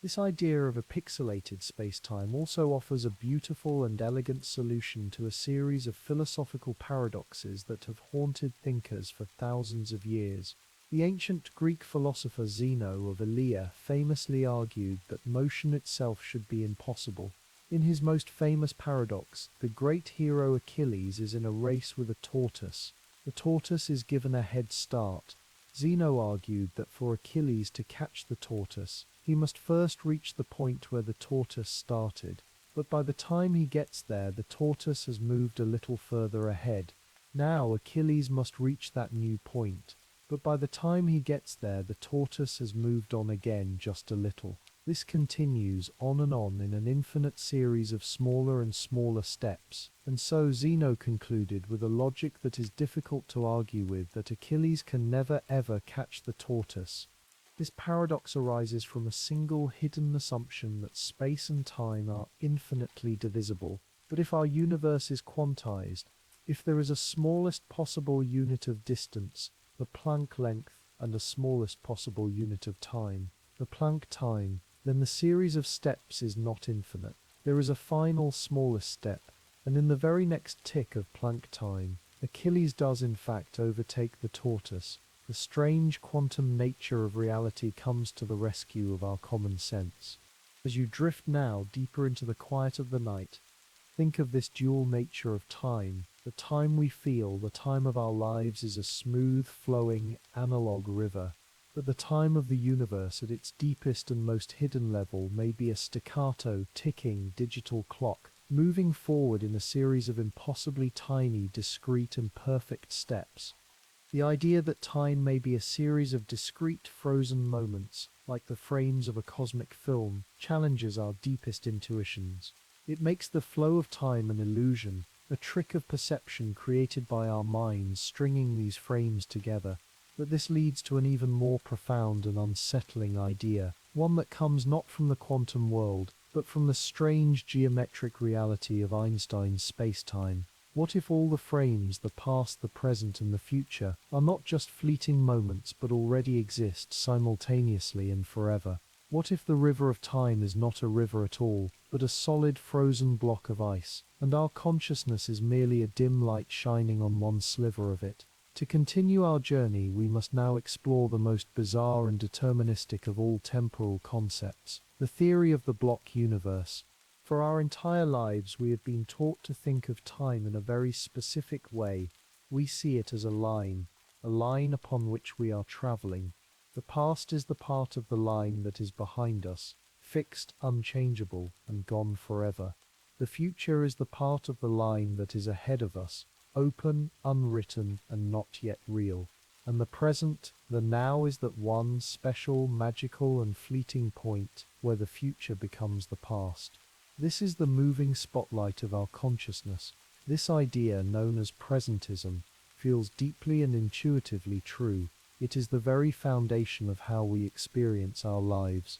This idea of a pixelated space-time also offers a beautiful and elegant solution to a series of philosophical paradoxes that have haunted thinkers for thousands of years. The ancient Greek philosopher Zeno of Elea famously argued that motion itself should be impossible. In his most famous paradox, the great hero Achilles is in a race with a tortoise. The tortoise is given a head start. Zeno argued that for Achilles to catch the tortoise, He must first reach the point where the tortoise started. But by the time he gets there, the tortoise has moved a little further ahead. Now Achilles must reach that new point. But by the time he gets there, the tortoise has moved on again just a little. This continues on and on in an infinite series of smaller and smaller steps. And so Zeno concluded with a logic that is difficult to argue with, that Achilles can never ever catch the tortoise. This paradox arises from a single hidden assumption that space and time are infinitely divisible. But if our universe is quantized, if there is a smallest possible unit of distance, the Planck length, and a smallest possible unit of time, the Planck time, then the series of steps is not infinite. There is a final smallest step, and in the very next tick of Planck time, Achilles does in fact overtake the tortoise. The strange quantum nature of reality comes to the rescue of our common sense. As you drift now deeper into the quiet of the night, think of this dual nature of time. The time we feel, the time of our lives, is a smooth, flowing, analog river. But the time of the universe at its deepest and most hidden level may be a staccato, ticking digital clock, moving forward in a series of impossibly tiny, discrete and perfect steps. The idea that time may be a series of discrete, frozen moments, like the frames of a cosmic film, challenges our deepest intuitions. It makes the flow of time an illusion, a trick of perception created by our minds stringing these frames together. But this leads to an even more profound and unsettling idea, one that comes not from the quantum world, but from the strange geometric reality of Einstein's spacetime. What if all the frames, the past, the present, and the future, are not just fleeting moments but already exist simultaneously and forever? What if the river of time is not a river at all, but a solid frozen block of ice, and our consciousness is merely a dim light shining on one sliver of it? To continue our journey, we must now explore the most bizarre and deterministic of all temporal concepts, the theory of the block universe. For our entire lives, we have been taught to think of time in a very specific way. We see it as a line upon which we are traveling. The past is the part of the line that is behind us, fixed, unchangeable, and gone forever. The future is the part of the line that is ahead of us, open, unwritten, and not yet real. And the present, the now, is that one special, magical, and fleeting point where the future becomes the past. This is the moving spotlight of our consciousness. This idea, known as presentism, feels deeply and intuitively true. It is the very foundation of how we experience our lives.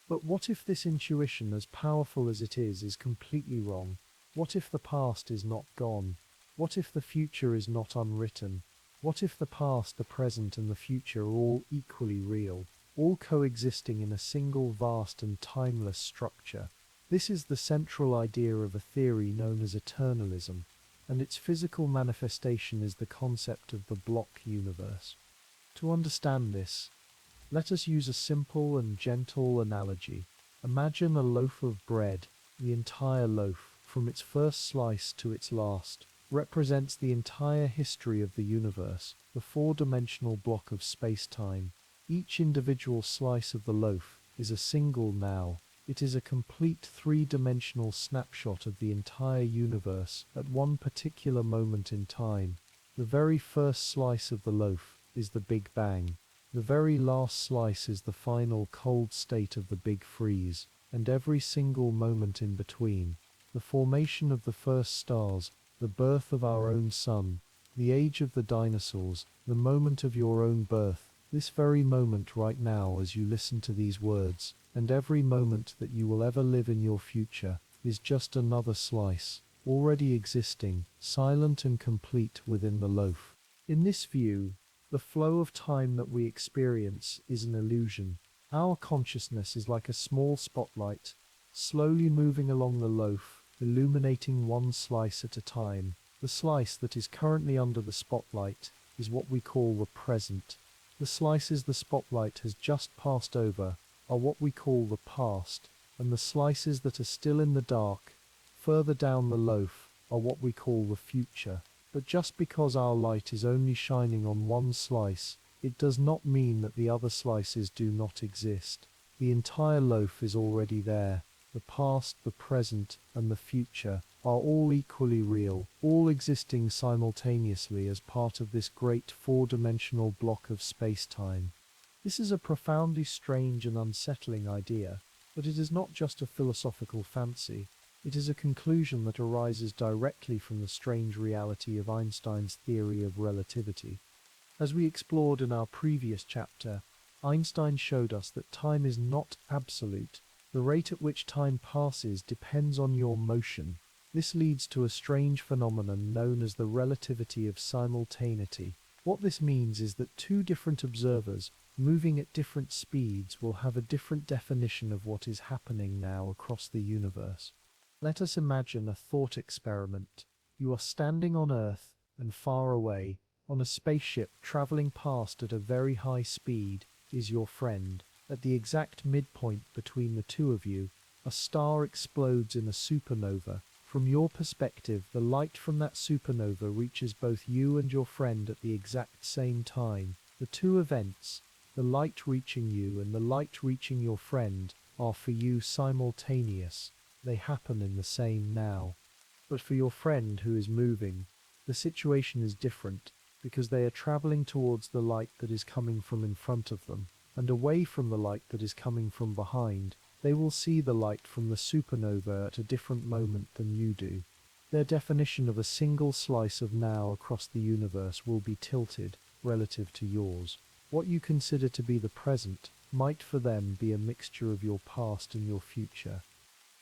But what if this intuition, as powerful as it is completely wrong? What if the past is not gone? What if the future is not unwritten? What if the past, the present, and the future are all equally real, all coexisting in a single vast and timeless structure? This is the central idea of a theory known as eternalism, and its physical manifestation is the concept of the block universe. To understand this, let us use a simple and gentle analogy. Imagine a loaf of bread. The entire loaf, from its first slice to its last, represents the entire history of the universe, the four-dimensional block of space-time. Each individual slice of the loaf is a single now. It is a complete three-dimensional snapshot of the entire universe at one particular moment in time. The very first slice of the loaf is the Big Bang. The very last slice is the final cold state of the Big Freeze, and every single moment in between. The formation of the first stars, the birth of our own sun, the age of the dinosaurs, the moment of your own birth, this very moment right now as you listen to these words, and every moment that you will ever live in your future, is just another slice, already existing, silent and complete within the loaf. In this view, the flow of time that we experience is an illusion. Our consciousness is like a small spotlight, slowly moving along the loaf, illuminating one slice at a time. The slice that is currently under the spotlight is what we call the present. The slices the spotlight has just passed over are what we call the past, and the slices that are still in the dark, further down the loaf, are what we call the future. But just because our light is only shining on one slice, it does not mean that the other slices do not exist. The entire loaf is already there. The past, the present, and the future are all equally real, all existing simultaneously as part of this great four-dimensional block of space-time. This is a profoundly strange and unsettling idea, but it is not just a philosophical fancy. It is a conclusion that arises directly from the strange reality of Einstein's theory of relativity. As we explored in our previous chapter, Einstein showed us that time is not absolute. The rate at which time passes depends on your motion. This leads to a strange phenomenon known as the relativity of simultaneity. What this means is that two different observers, moving at different speeds, will have a different definition of what is happening now across the universe. Let us imagine a thought experiment. You are standing on Earth, and far away, on a spaceship traveling past at a very high speed, is your friend. At the exact midpoint between the two of you, a star explodes in a supernova. From your perspective, the light from that supernova reaches both you and your friend at the exact same time. The two events, the light reaching you and the light reaching your friend, are for you simultaneous. They happen in the same now. But for your friend who is moving, the situation is different, because they are traveling towards the light that is coming from in front of them, and away from the light that is coming from behind. They will see the light from the supernova at a different moment than you do. Their definition of a single slice of now across the universe will be tilted relative to yours. What you consider to be the present might for them be a mixture of your past and your future.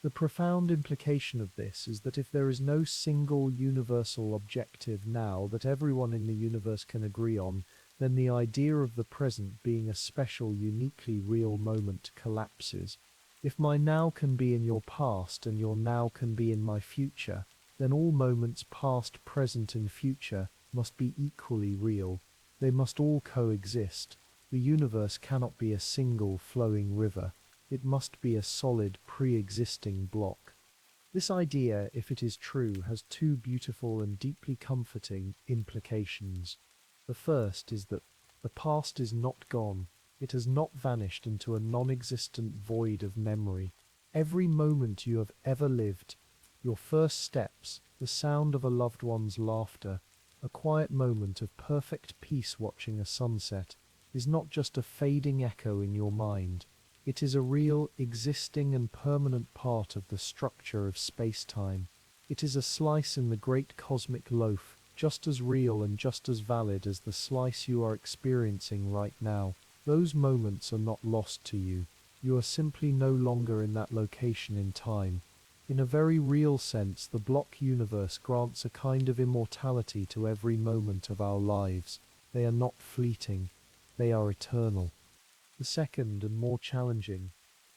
The profound implication of this is that if there is no single universal objective now that everyone in the universe can agree on, then the idea of the present being a special, uniquely real moment collapses. If my now can be in your past and your now can be in my future, then all moments past, present, and future must be equally real. They must all coexist. The universe cannot be a single flowing river. It must be a solid, pre-existing block. This idea, if it is true, has two beautiful and deeply comforting implications. The first is that the past is not gone. It has not vanished into a non-existent void of memory. Every moment you have ever lived, your first steps, the sound of a loved one's laughter, a quiet moment of perfect peace watching a sunset, is not just a fading echo in your mind. It is a real, existing and permanent part of the structure of space-time. It is a slice in the great cosmic loaf, just as real and just as valid as the slice you are experiencing right now. Those moments are not lost to you. You are simply no longer in that location in time. In a very real sense, the block universe grants a kind of immortality to every moment of our lives. They are not fleeting. They are eternal. The second and more challenging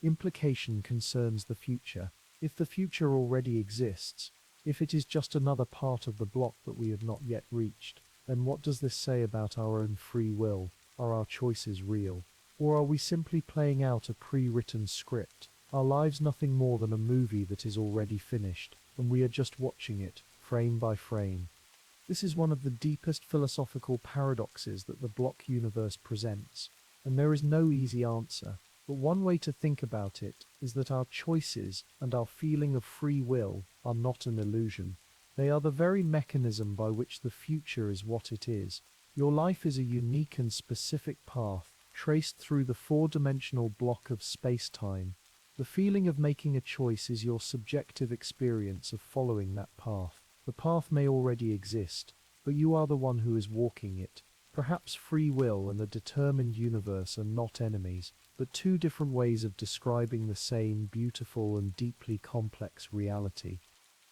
implication concerns the future. If the future already exists, if it is just another part of the block that we have not yet reached, then what does this say about our own free will? Are our choices real? Or are we simply playing out a pre-written script? Our lives nothing more than a movie that is already finished, and we are just watching it, frame by frame. This is one of the deepest philosophical paradoxes that the block universe presents, and there is no easy answer. But one way to think about it is that our choices and our feeling of free will are not an illusion. They are the very mechanism by which the future is what it is. Your life is a unique and specific path, traced through the four-dimensional block of space-time. The feeling of making a choice is your subjective experience of following that path. The path may already exist, but you are the one who is walking it. Perhaps free will and a determined universe are not enemies, but two different ways of describing the same beautiful and deeply complex reality.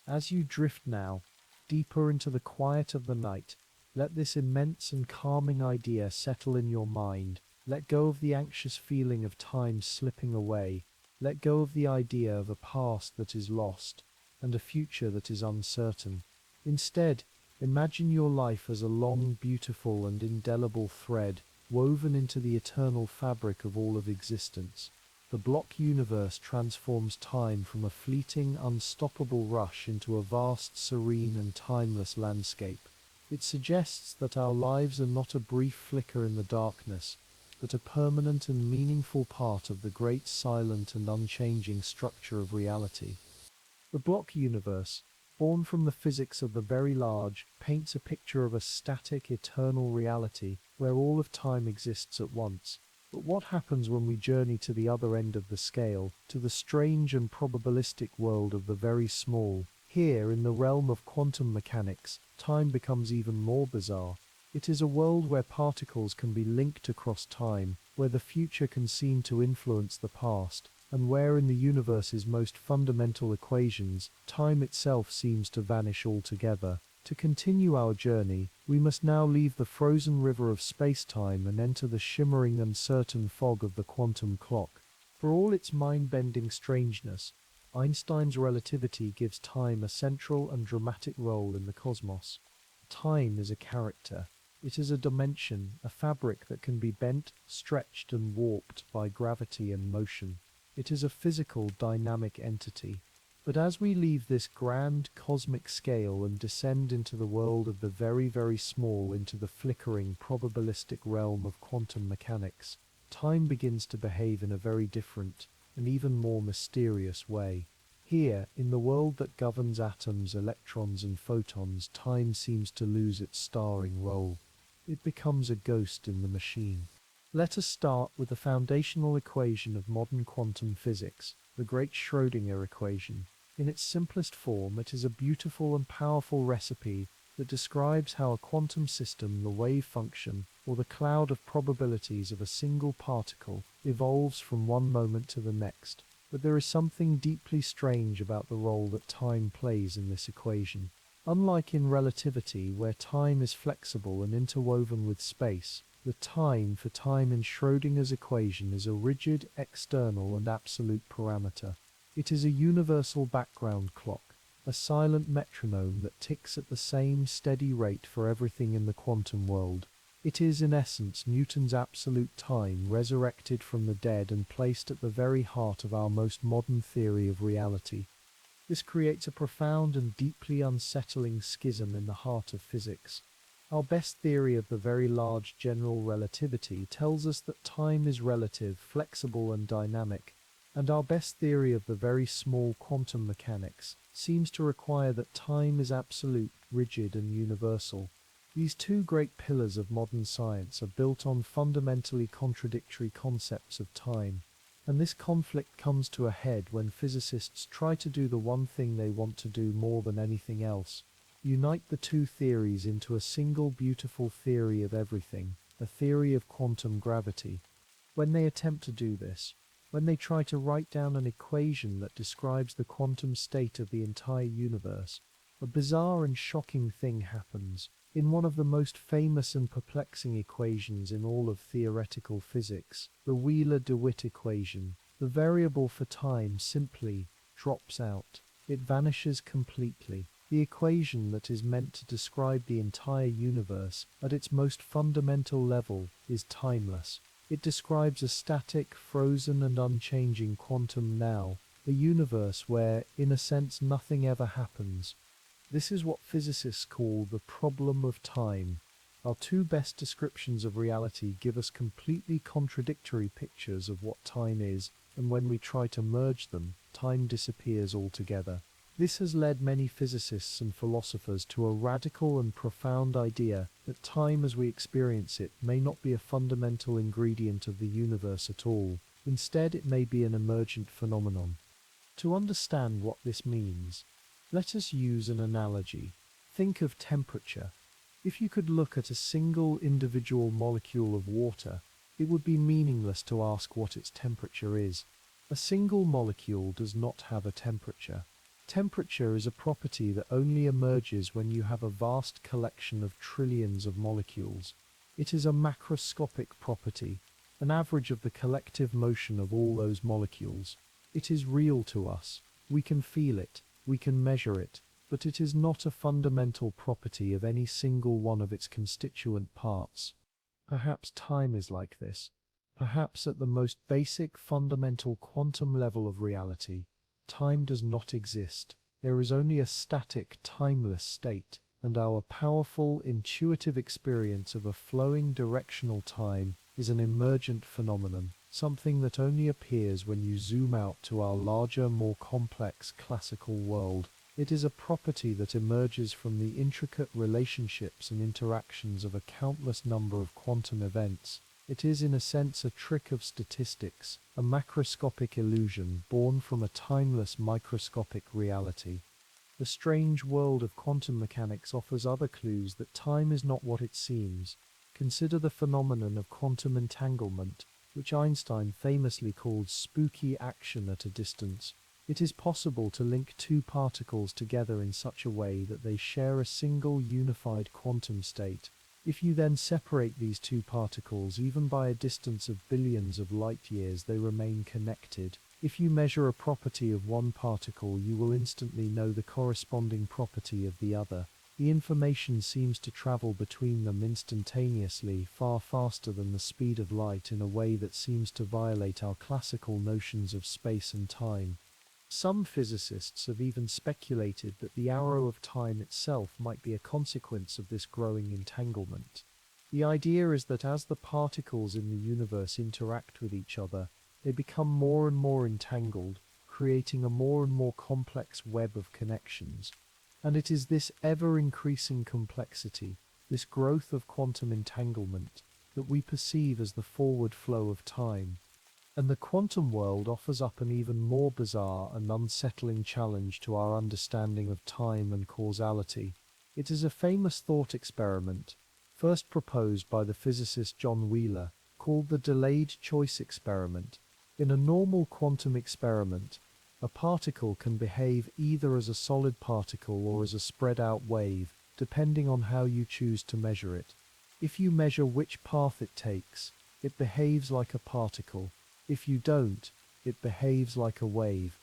As you drift now, deeper into the quiet of the night, let this immense and calming idea settle in your mind. Let go of the anxious feeling of time slipping away. Let go of the idea of a past that is lost and a future that is uncertain. Instead, imagine your life as a long, beautiful and indelible thread woven into the eternal fabric of all of existence. The block universe transforms time from a fleeting, unstoppable rush into a vast, serene and timeless landscape. It suggests that our lives are not a brief flicker in the darkness, but a permanent and meaningful part of the great silent and unchanging structure of reality. The block universe, born from the physics of the very large, paints a picture of a static, eternal reality where all of time exists at once. But what happens when we journey to the other end of the scale, to the strange and probabilistic world of the very small? Here, in the realm of quantum mechanics, time becomes even more bizarre. It is a world where particles can be linked across time, where the future can seem to influence the past, and where in the universe's most fundamental equations, time itself seems to vanish altogether. To continue our journey, we must now leave the frozen river of space-time and enter the shimmering uncertain fog of the quantum clock. For all its mind-bending strangeness, Einstein's relativity gives time a central and dramatic role in the cosmos. Time is a character. It is a dimension, a fabric that can be bent, stretched and warped by gravity and motion. It is a physical, dynamic entity. But as we leave this grand cosmic scale and descend into the world of the very, very small, into the flickering, probabilistic realm of quantum mechanics, time begins to behave in a very different, an even more mysterious way. Here, in the world that governs atoms, electrons and photons, time seems to lose its starring role. It becomes a ghost in the machine. Let us start with the foundational equation of modern quantum physics, the great Schrödinger equation. In its simplest form, it is a beautiful and powerful recipe that describes how a quantum system, the wave function, or the cloud of probabilities of a single particle, evolves from one moment to the next. But there is something deeply strange about the role that time plays in this equation. Unlike in relativity, where time is flexible and interwoven with space, the time for time in Schrödinger's equation is a rigid, external and absolute parameter. It is a universal background clock, a silent metronome that ticks at the same steady rate for everything in the quantum world. It is, in essence, Newton's absolute time, resurrected from the dead and placed at the very heart of our most modern theory of reality. This creates a profound and deeply unsettling schism in the heart of physics. Our best theory of the very large general relativity tells us that time is relative, flexible and dynamic, and our best theory of the very small quantum mechanics seems to require that time is absolute, rigid and universal. These two great pillars of modern science are built on fundamentally contradictory concepts of time, and this conflict comes to a head when physicists try to do the one thing they want to do more than anything else: unite the two theories into a single beautiful theory of everything, a theory of quantum gravity. When they attempt to do this, when they try to write down an equation that describes the quantum state of the entire universe, a bizarre and shocking thing happens. In one of the most famous and perplexing equations in all of theoretical physics, the Wheeler-DeWitt equation, the variable for time simply drops out. It vanishes completely. The equation that is meant to describe the entire universe at its most fundamental level is timeless. It describes a static, frozen and unchanging quantum now, a universe where, in a sense, nothing ever happens. This is what physicists call the problem of time. Our two best descriptions of reality give us completely contradictory pictures of what time is, and when we try to merge them, time disappears altogether. This has led many physicists and philosophers to a radical and profound idea that time as we experience it may not be a fundamental ingredient of the universe at all. Instead, it may be an emergent phenomenon. To understand what this means, let us use an analogy. Think of temperature. If you could look at a single individual molecule of water, it would be meaningless to ask what its temperature is. A single molecule does not have a temperature. Temperature is a property that only emerges when you have a vast collection of trillions of molecules. It is a macroscopic property, an average of the collective motion of all those molecules. It is real to us. We can feel it. We can measure it, but it is not a fundamental property of any single one of its constituent parts. Perhaps time is like this. Perhaps at the most basic fundamental quantum level of reality, time does not exist. There is only a static, timeless state, and our powerful, intuitive experience of a flowing directional time is an emergent phenomenon, something that only appears when you zoom out to our larger, more complex classical world. It is a property that emerges from the intricate relationships and interactions of a countless number of quantum events. It is in a sense a trick of statistics, a macroscopic illusion born from a timeless microscopic reality. The strange world of quantum mechanics offers other clues that time is not what it seems. Consider the phenomenon of quantum entanglement, which Einstein famously called spooky action at a distance. It is possible to link two particles together in such a way that they share a single unified quantum state. If you then separate these two particles even by a distance of billions of light years, they remain connected. If you measure a property of one particle, you will instantly know the corresponding property of the other. The information seems to travel between them instantaneously, far faster than the speed of light, in a way that seems to violate our classical notions of space and time. Some physicists have even speculated that the arrow of time itself might be a consequence of this growing entanglement. The idea is that as the particles in the universe interact with each other, they become more and more entangled, creating a more and more complex web of connections. And it is this ever-increasing complexity, this growth of quantum entanglement, that we perceive as the forward flow of time. And the quantum world offers up an even more bizarre and unsettling challenge to our understanding of time and causality. It is a famous thought experiment, first proposed by the physicist John Wheeler, called the delayed choice experiment. In a normal quantum experiment, a particle can behave either as a solid particle or as a spread-out wave, depending on how you choose to measure it. If you measure which path it takes, it behaves like a particle. If you don't, it behaves like a wave.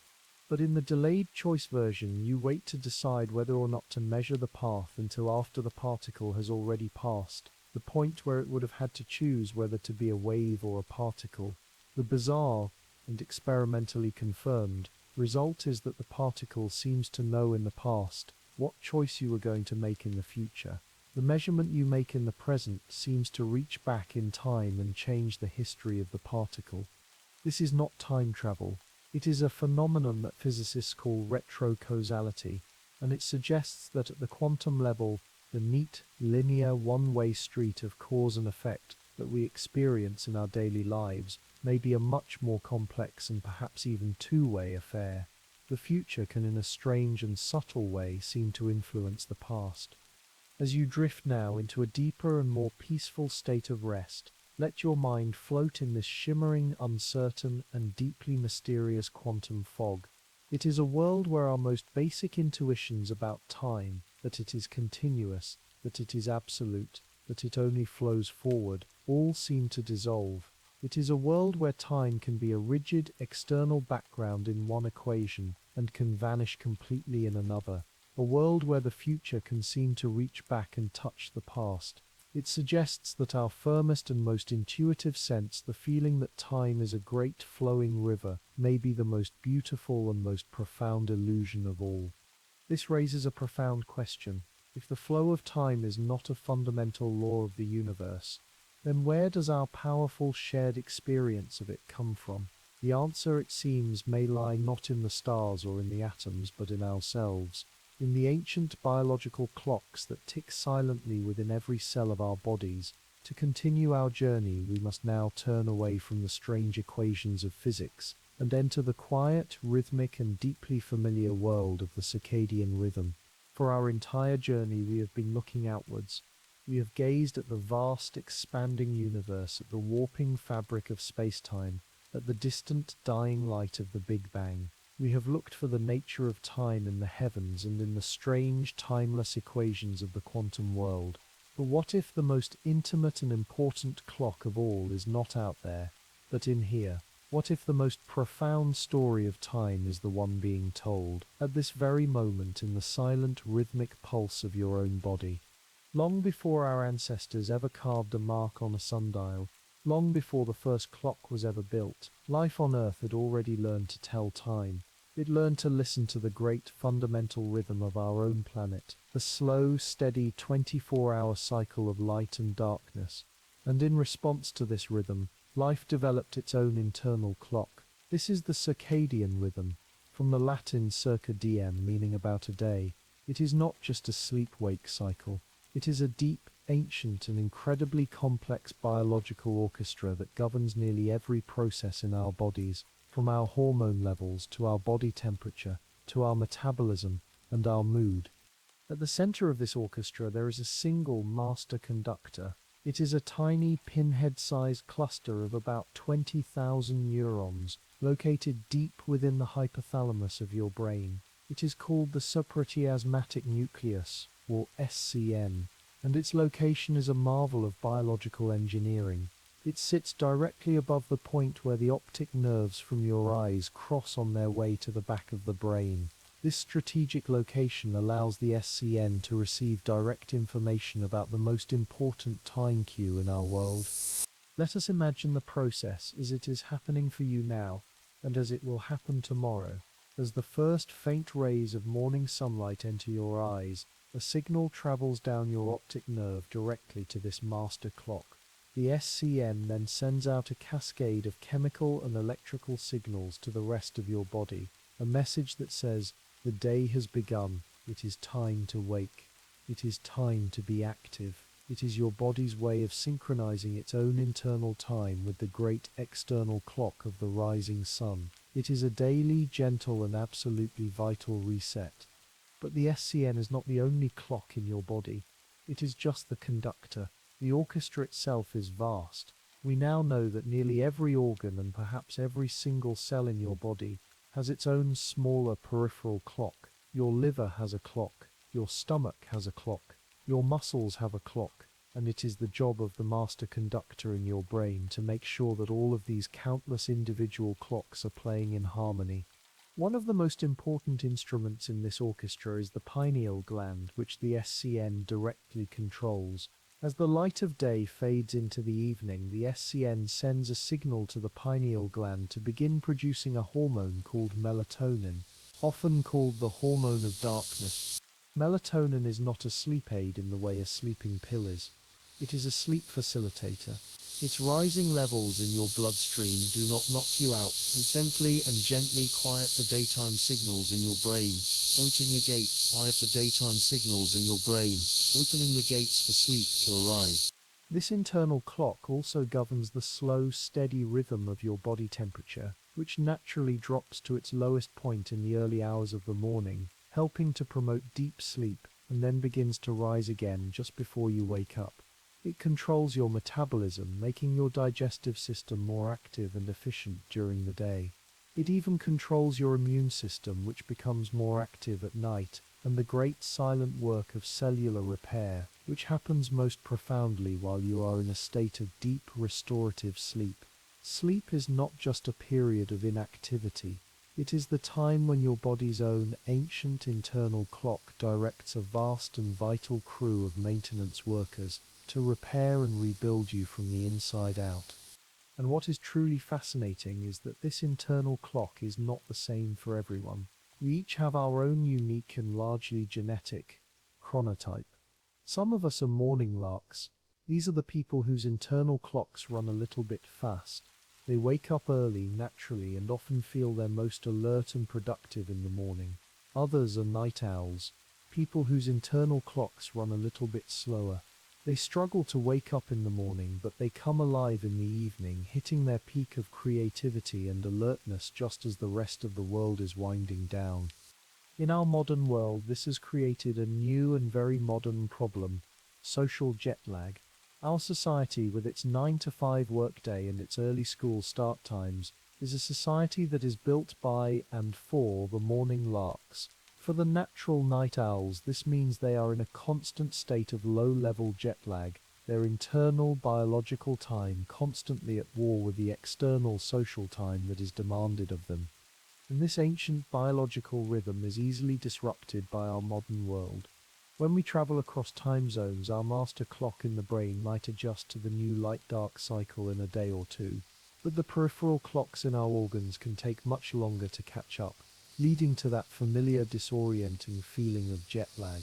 But in the delayed choice version, you wait to decide whether or not to measure the path until after the particle has already passed, the point where it would have had to choose whether to be a wave or a particle. The bizarre, and experimentally confirmed, result is that the particle seems to know in the past what choice you are going to make in the future. The measurement you make in the present seems to reach back in time and change the history of the particle. This is not time travel. It is a phenomenon that physicists call retrocausality, and it suggests that at the quantum level, the neat, linear, one-way street of cause and effect that we experience in our daily lives may be a much more complex and perhaps even two-way affair. The future can in a strange and subtle way seem to influence the past. As you drift now into a deeper and more peaceful state of rest, let your mind float in this shimmering, uncertain, and deeply mysterious quantum fog. It is a world where our most basic intuitions about time, that it is continuous, that it is absolute, that it only flows forward, all seem to dissolve. It is a world where time can be a rigid, external background in one equation and can vanish completely in another. A world where the future can seem to reach back and touch the past. It suggests that our firmest and most intuitive sense, the feeling that time is a great flowing river, may be the most beautiful and most profound illusion of all. This raises a profound question. If the flow of time is not a fundamental law of the universe, then where does our powerful shared experience of it come from? The answer, it seems, may lie not in the stars or in the atoms, but in ourselves. In the ancient biological clocks that tick silently within every cell of our bodies. To continue our journey, we must now turn away from the strange equations of physics and enter the quiet, rhythmic, and deeply familiar world of the circadian rhythm. For our entire journey, we have been looking outwards. We have gazed at the vast, expanding universe, at the warping fabric of space-time, at the distant, dying light of the Big Bang. We have looked for the nature of time in the heavens and in the strange, timeless equations of the quantum world. But what if the most intimate and important clock of all is not out there, but in here? What if the most profound story of time is the one being told, at this very moment, in the silent, rhythmic pulse of your own body? Long before our ancestors ever carved a mark on a sundial, long before the first clock was ever built, life on Earth had already learned to tell time. It learned to listen to the great fundamental rhythm of our own planet, the slow, steady 24-hour cycle of light and darkness. And in response to this rhythm, life developed its own internal clock. This is the circadian rhythm, from the Latin circa diem, meaning about a day. It is not just a sleep-wake cycle. It is a deep, ancient and incredibly complex biological orchestra that governs nearly every process in our bodies, from our hormone levels to our body temperature, to our metabolism and our mood. At the center of this orchestra there is a single master conductor. It is a tiny pinhead-sized cluster of about 20,000 neurons, located deep within the hypothalamus of your brain. It is called the suprachiasmatic nucleus, or SCN, and its location is a marvel of biological engineering. It sits directly above the point where the optic nerves from your eyes cross on their way to the back of the brain. This strategic location allows the SCN to receive direct information about the most important time cue in our world. Let us imagine the process as it is happening for you now, and as it will happen tomorrow. As the first faint rays of morning sunlight enter your eyes, a signal travels down your optic nerve directly to this master clock. The SCN then sends out a cascade of chemical and electrical signals to the rest of your body, a message that says, "The day has begun, it is time to wake, it is time to be active." It is your body's way of synchronizing its own internal time with the great external clock of the rising sun. It is a daily, gentle and absolutely vital reset. But the SCN is not the only clock in your body. It is just the conductor. The orchestra itself is vast. We now know that nearly every organ and perhaps every single cell in your body has its own smaller peripheral clock. Your liver has a clock. Your stomach has a clock. Your muscles have a clock. And it is the job of the master conductor in your brain to make sure that all of these countless individual clocks are playing in harmony. One of the most important instruments in this orchestra is the pineal gland, which the SCN directly controls. As the light of day fades into the evening, the SCN sends a signal to the pineal gland to begin producing a hormone called melatonin, often called the hormone of darkness. Melatonin is not a sleep aid in the way a sleeping pill is. It is a sleep facilitator. Its rising levels in your bloodstream do not knock you out, and simply and gently quiet the daytime signals in your brain. Opening a gate, quiet the daytime signals in your brain, opening the gates for sleep to arrive. This internal clock also governs the slow, steady rhythm of your body temperature, which naturally drops to its lowest point in the early hours of the morning, helping to promote deep sleep, and then begins to rise again just before you wake up. It controls your metabolism, making your digestive system more active and efficient during the day. It even controls your immune system, which becomes more active at night, and the great silent work of cellular repair, which happens most profoundly while you are in a state of deep restorative sleep. Sleep is not just a period of inactivity. It is the time when your body's own ancient internal clock directs a vast and vital crew of maintenance workers to repair and rebuild you from the inside out. And what is truly fascinating is that this internal clock is not the same for everyone. We each have our own unique and largely genetic chronotype. Some of us are morning larks. These are the people whose internal clocks run a little bit fast. They wake up early, naturally, and often feel their most alert and productive in the morning. Others are night owls, people whose internal clocks run a little bit slower. They struggle to wake up in the morning, but they come alive in the evening, hitting their peak of creativity and alertness just as the rest of the world is winding down. In our modern world, this has created a new and very modern problem: social jet lag. Our society, with its 9-to-5 workday and its early school start times, is a society that is built by and for the morning larks. For the natural night owls, this means they are in a constant state of low-level jet lag, their internal biological time constantly at war with the external social time that is demanded of them. And this ancient biological rhythm is easily disrupted by our modern world. When we travel across time zones, our master clock in the brain might adjust to the new light-dark cycle in a day or two, but the peripheral clocks in our organs can take much longer to catch up, leading to that familiar disorienting feeling of jet lag.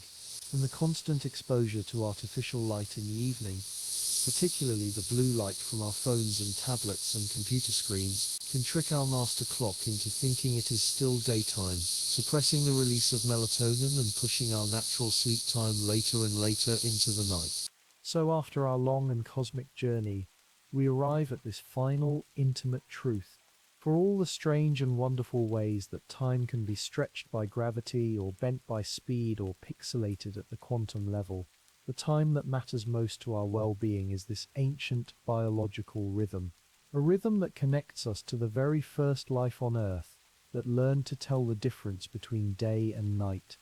And the constant exposure to artificial light in the evening particularly the blue light from our phones and tablets and computer screens, can trick our master clock into thinking it is still daytime, suppressing the release of melatonin and pushing our natural sleep time later and later into the night. So after our long and cosmic journey, we arrive at this final, intimate truth. For all the strange and wonderful ways that time can be stretched by gravity or bent by speed or pixelated at the quantum level, the time that matters most to our well-being is this ancient biological rhythm, a rhythm that connects us to the very first life on Earth, that learned to tell the difference between day and night.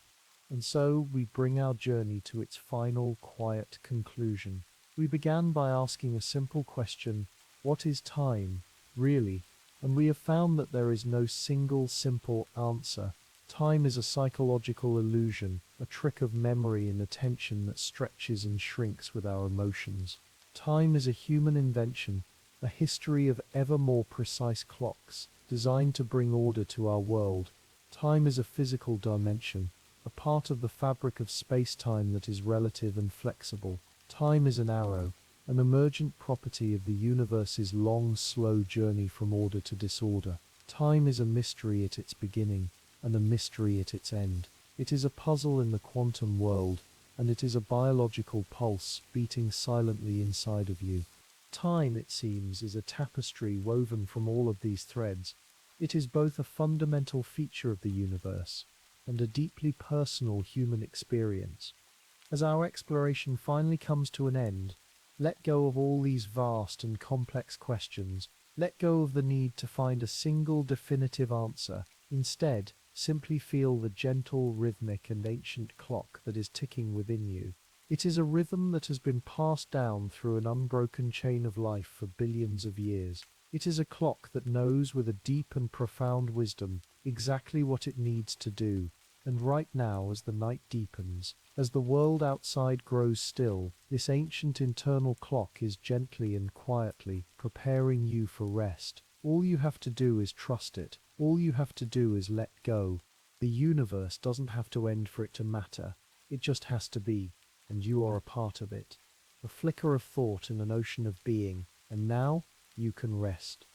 And so we bring our journey to its final, quiet conclusion. We began by asking a simple question: what is time, really? And we have found that there is no single simple answer. Time is a psychological illusion, a trick of memory and attention that stretches and shrinks with our emotions. Time is a human invention, a history of ever more precise clocks, designed to bring order to our world. Time is a physical dimension, a part of the fabric of space-time that is relative and flexible. Time is an arrow, an emergent property of the universe's long, slow journey from order to disorder. Time is a mystery at its beginning, and a mystery at its end. It is a puzzle in the quantum world, and it is a biological pulse beating silently inside of you. Time, it seems, is a tapestry woven from all of these threads. It is both a fundamental feature of the universe and a deeply personal human experience. As our exploration finally comes to an end, let go of all these vast and complex questions. Let go of the need to find a single definitive answer. Instead, simply feel the gentle, rhythmic, and ancient clock that is ticking within you. It is a rhythm that has been passed down through an unbroken chain of life for billions of years. It is a clock that knows with a deep and profound wisdom exactly what it needs to do. And right now, as the night deepens, as the world outside grows still, this ancient internal clock is gently and quietly preparing you for rest. All you have to do is trust it. All you have to do is let go. The universe doesn't have to end for it to matter. It just has to be, and you are a part of it. A flicker of thought in an ocean of being, and now you can rest.